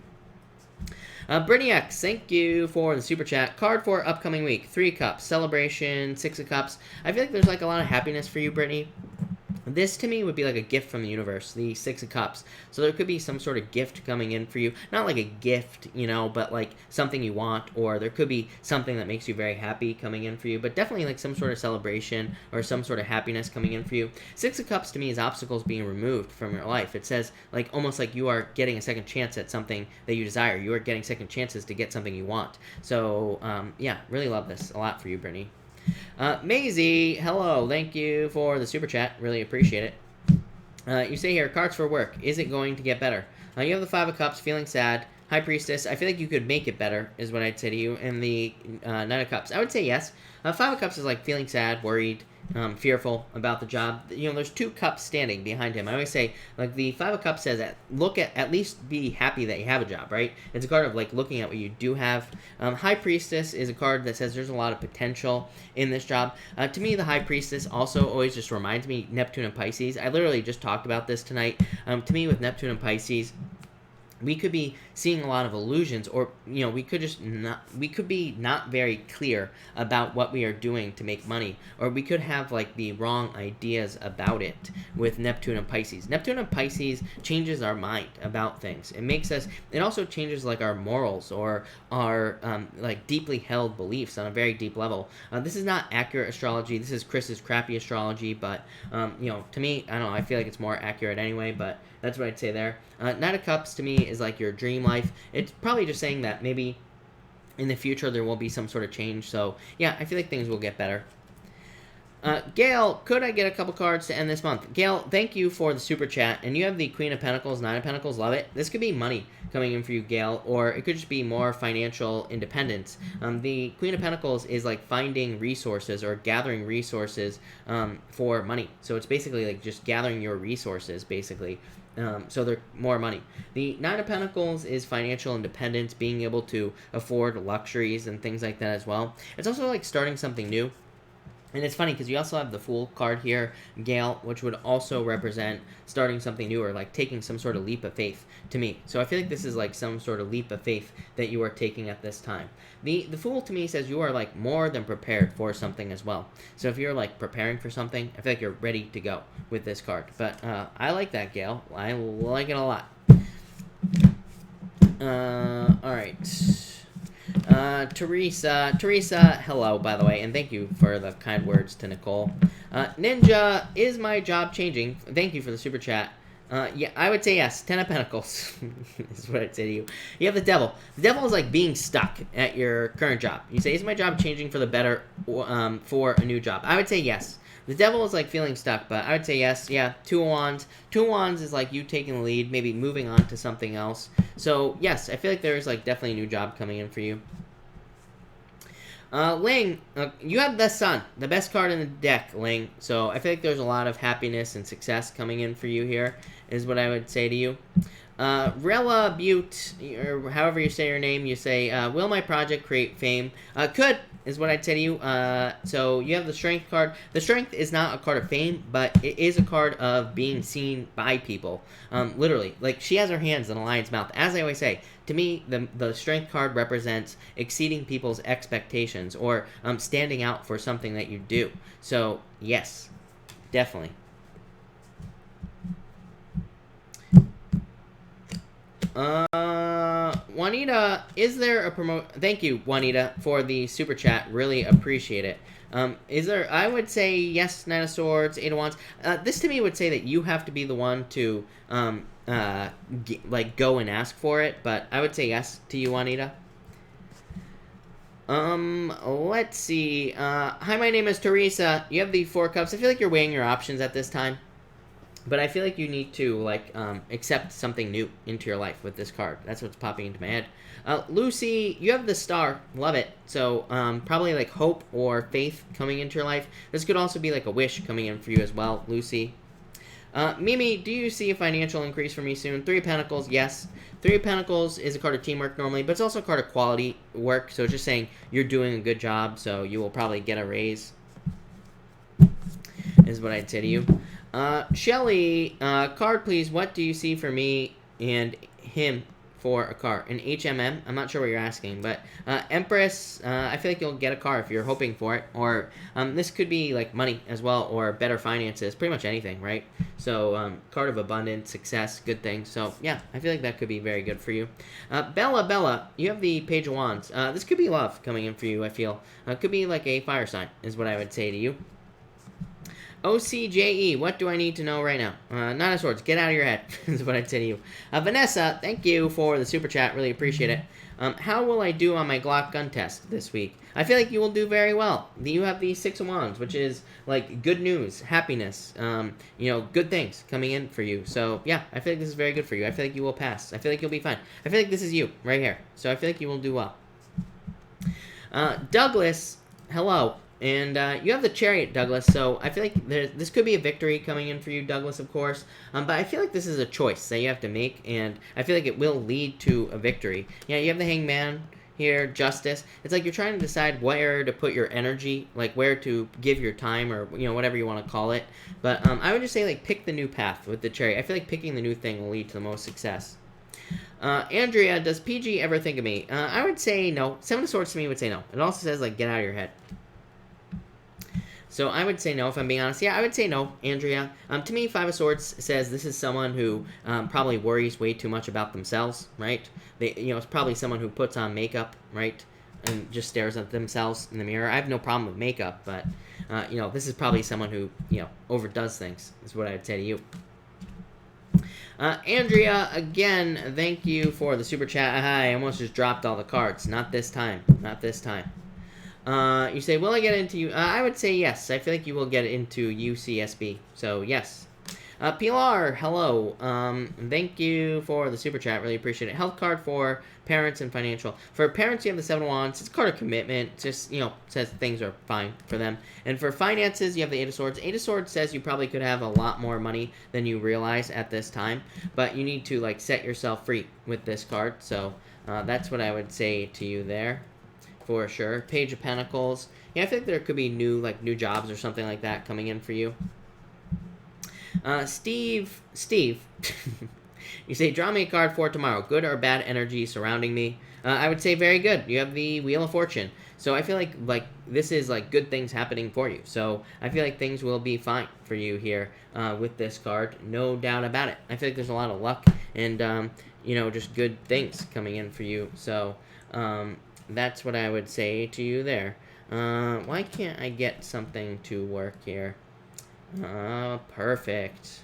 Brittany X, thank you for the super chat. Card for upcoming week. 3 Cups. Celebration. 6 of Cups. I feel like there's like a lot of happiness for you, Brittany. This, to me, would be like a gift from the universe, the 6 of Cups. So there could be some sort of gift coming in for you. Not like a gift, you know, but like something you want. Or there could be something that makes you very happy coming in for you. But definitely like some sort of celebration or some sort of happiness coming in for you. 6 of Cups, to me, is obstacles being removed from your life. It says, like, almost like you are getting a second chance at something that you desire. You are getting second chances to get something you want. So, yeah, really love this a lot for you, Brittany. Maisie, hello, thank you for the super chat, really appreciate it. You say here, cards for work, is it going to get better? You have the 5 of Cups, feeling sad. High Priestess, I feel like you could make it better, is what I'd say to you. And the Knight of Cups, I would say yes. 5 of Cups is like feeling sad, worried, fearful about the job. You know, there's 2 cups standing behind him. I always say, like, the 5 of Cups says that at least be happy that you have a job, right? It's a card of, like, looking at what you do have. High Priestess is a card that says there's a lot of potential in this job. To me, the High Priestess also always just reminds me Neptune and Pisces. I literally just talked about this tonight. To me, with Neptune and Pisces, we could be seeing a lot of illusions, or, you know, we could be not very clear about what we are doing to make money, or we could have, like, the wrong ideas about it with Neptune and Pisces. Neptune and Pisces changes our mind about things. It also changes, like, our morals, or our, like, deeply held beliefs on a very deep level. This is not accurate astrology. This is Chris's crappy astrology, but, you know, to me, I don't know, I feel like it's more accurate anyway, but that's what I'd say there. Knight of Cups, to me, is like your dream life. It's probably just saying that maybe in the future there will be some sort of change. So, yeah, I feel like things will get better. Gail, could I get a couple cards to end this month? Gail, thank you for the super chat. And you have the Queen of Pentacles, 9 of Pentacles, love it. This could be money coming in for you, Gail, or it could just be more financial independence. The Queen of Pentacles is like finding resources or gathering resources for money. So it's basically like just gathering your resources, basically. So they're more money. The 9 of Pentacles is financial independence, being able to afford luxuries and things like that as well. It's also like starting something new. And it's funny because you also have the Fool card here, Gail, which would also represent starting something new or like taking some sort of leap of faith to me. So I feel like this is like some sort of leap of faith that you are taking at this time. The Fool to me says you are like more than prepared for something as well. So if you're like preparing for something, I feel like you're ready to go with this card. But I like that, Gail. I like it a lot. All right. Teresa, hello, by the way, and thank you for the kind words to Nicole. Ninja, is my job changing? Thank you for the super chat. Yeah, I would say yes. 10 of Pentacles is what I'd say to you. You have the Devil. The Devil is like being stuck at your current job. You say, is my job changing for the better for a new job? I would say yes. The Devil is like feeling stuck, but I would say yes. Yeah, 2 of Wands. 2 of Wands is like you taking the lead, maybe moving on to something else. So, yes, I feel like there's like definitely a new job coming in for you. Ling, you have the Sun, the best card in the deck, Ling. So I feel like there's a lot of happiness and success coming in for you here, is what I would say to you. Rella Butte, or however you say your name, you say, will my project create fame? Could, is what I'd say to you. So you have the Strength card. The Strength is not a card of fame, but it is a card of being seen by people. Literally. Like, she has her hands in a lion's mouth. As I always say, to me, the Strength card represents exceeding people's expectations, or standing out for something that you do. So, yes, definitely. Juanita, is there a Thank you, Juanita, for the super chat. Really appreciate it. Is there? I would say yes, Nine of Swords, Eight of Wands. This to me would say that you have to be the one to like go and ask for it. But I would say yes to you, Juanita. Let's see. Hi, my name is Teresa. You have the Four Cups. I feel like you're weighing your options at this time. But I feel like you need to, like, accept something new into your life with this card. That's what's popping into my head. Lucy, you have the Star. Love it. So, probably, like, hope or faith coming into your life. This could also be, like, a wish coming in for you as well, Lucy. Mimi, do you see a financial increase for me soon? Three of Pentacles, yes. Three of Pentacles is a card of teamwork normally, but it's also a card of quality work. So, it's just saying you're doing a good job, so you will probably get a raise, is what I'd say to you. Shelly, card please. What do you see for me and him for a car? An HMM? I'm not sure what you're asking, but Empress, I feel like you'll get a car if you're hoping for it. Or this could be like money as well, or better finances. Pretty much anything, right? So card of abundance, success, good things. So yeah, I feel like that could be very good for you. Bella, you have the Page of Wands. This could be love coming in for you, I feel. Could be like a fire sign, is what I would say to you. OCJE, what do I need to know right now? Nine of Swords, get out of your head, is what I'd say to you. Vanessa, thank you for the super chat, really appreciate it. How will I do on my Glock gun test this week? I feel like you will do very well. You have the Six of Wands, which is, like, good news, happiness, you know, good things coming in for you. So, yeah, I feel like this is very good for you. I feel like you will pass. I feel like you'll be fine. I feel like this is you, right here. So I feel like you will do well. Douglas, hello. And you have the Chariot, Douglas, so I feel like this could be a victory coming in for you, Douglas, of course. But I feel like this is a choice that you have to make, and I feel like it will lead to a victory. Yeah, you have the Hangman here, Justice. It's like you're trying to decide where to put your energy, like where to give your time, or, you know, whatever you want to call it. But I would just say, like, pick the new path with the Chariot. I feel like picking the new thing will lead to the most success. Andrea, does PG ever think of me? I would say no. Seven of Swords to me would say no. It also says, like, get out of your head. So I would say no, if I'm being honest. Yeah, I would say no, Andrea. To me, Five of Swords says this is someone who probably worries way too much about themselves, right? It's probably someone who puts on makeup, right? And just stares at themselves in the mirror. I have no problem with makeup, but, this is probably someone who, overdoes things, is what I would say to you. Andrea, again, thank you for the super chat. I almost just dropped all the cards. Not this time. Not this time. You say, will I get into I would say yes. I feel like you will get into UCSB. So, yes. Pilar, hello. Thank you for the super chat. Really appreciate it. Health card for parents and financial. For parents, you have the Seven of Wands. It's a card of commitment. It just, says things are fine for them. And for finances, you have the Eight of Swords. Eight of Swords says you probably could have a lot more money than you realize at this time. But you need to, like, set yourself free with this card. So, that's what I would say to you there. For sure. Page of Pentacles. Yeah, I think there could be new jobs or something like that coming in for you. Steve, you say, draw me a card for tomorrow. Good or bad energy surrounding me? I would say very good. You have the Wheel of Fortune. So I feel like this is, like, good things happening for you. So I feel like things will be fine for you here with this card. No doubt about it. I feel like there's a lot of luck and, just good things coming in for you. So, that's what I would say to you there. Why can't I get something to work here? Perfect.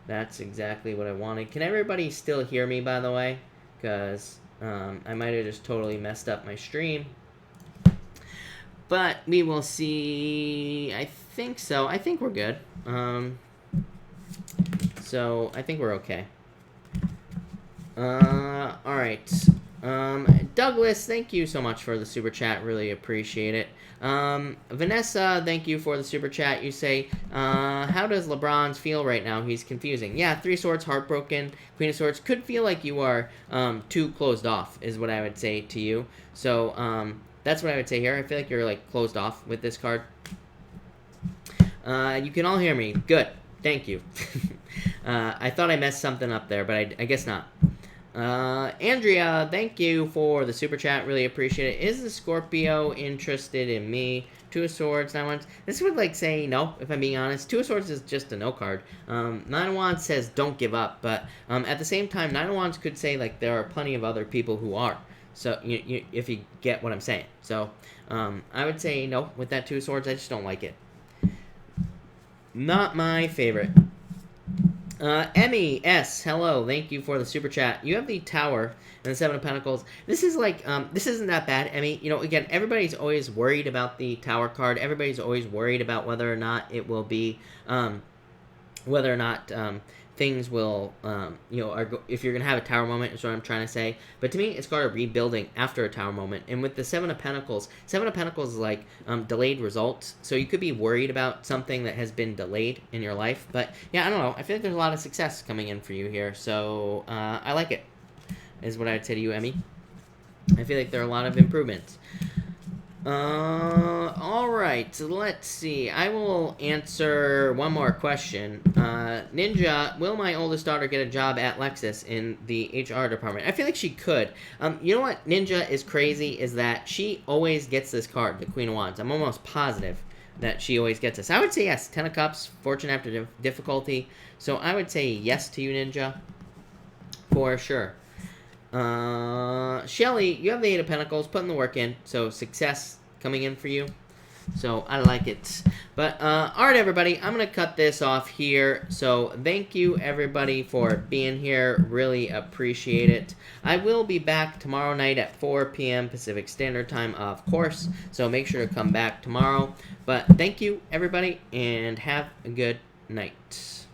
That's exactly what I wanted. Can everybody still hear me, by the way? Because I might have just totally messed up my stream. But we will see. I think so. I think we're good. So I think we're okay. Alright. Douglas, thank you so much for the super chat. Really appreciate it. Vanessa, thank you for the super chat. You say, how does LeBron's feel right now? He's confusing. Yeah, 3 Swords, heartbroken. Queen of Swords could feel like you are too closed off, is what I would say to you. So that's what I would say here. I feel like you're like closed off with this card. You can all hear me. Good. Thank you. I thought I messed something up there, but I guess not. Andrea, thank you for the super chat. Really appreciate it. Is the Scorpio interested in me? 2 of Swords, 9 of Wands. This would like say no, if I'm being honest. 2 of Swords is just a no card. 9 of Wands says don't give up, but at the same time, 9 of Wands could say like there are plenty of other people who are. So if you get what I'm saying. So I would say no with that 2 of Swords. I just don't like it. Not my favorite. Emmy S, hello, thank you for the super chat. You have the Tower and the 7 of Pentacles. This is like, this isn't that bad, Emmy. You know, again, everybody's always worried about the Tower card. Everybody's always worried about whether or not it will be, whether or not things will, you know, if you're going to have a Tower moment is what I'm trying to say. But to me, it's called a rebuilding after a Tower moment. And with the 7 of Pentacles is like delayed results. So you could be worried about something that has been delayed in your life. But yeah, I don't know. I feel like there's a lot of success coming in for you here. So I like it, is what I'd say to you, Emmy. I feel like there are a lot of improvements. Alright, so let's see. I will answer one more question. Ninja, will my oldest daughter get a job at Lexus in the HR department? I feel like she could. You know what Ninja is crazy is that she always gets this card, the Queen of Wands. I'm almost positive that she always gets this. I would say yes. 10 of Cups, Fortune after difficulty. So I would say yes to you, Ninja. For sure. Shelly, you have the 8 of Pentacles, putting the work in, so success coming in for you. So I like it. But alright, everybody, I'm gonna cut this off here. So thank you everybody for being here. Really appreciate it. I will be back tomorrow night at 4 p.m. Pacific Standard Time, of course. So make sure to come back tomorrow. But thank you everybody, and have a good night.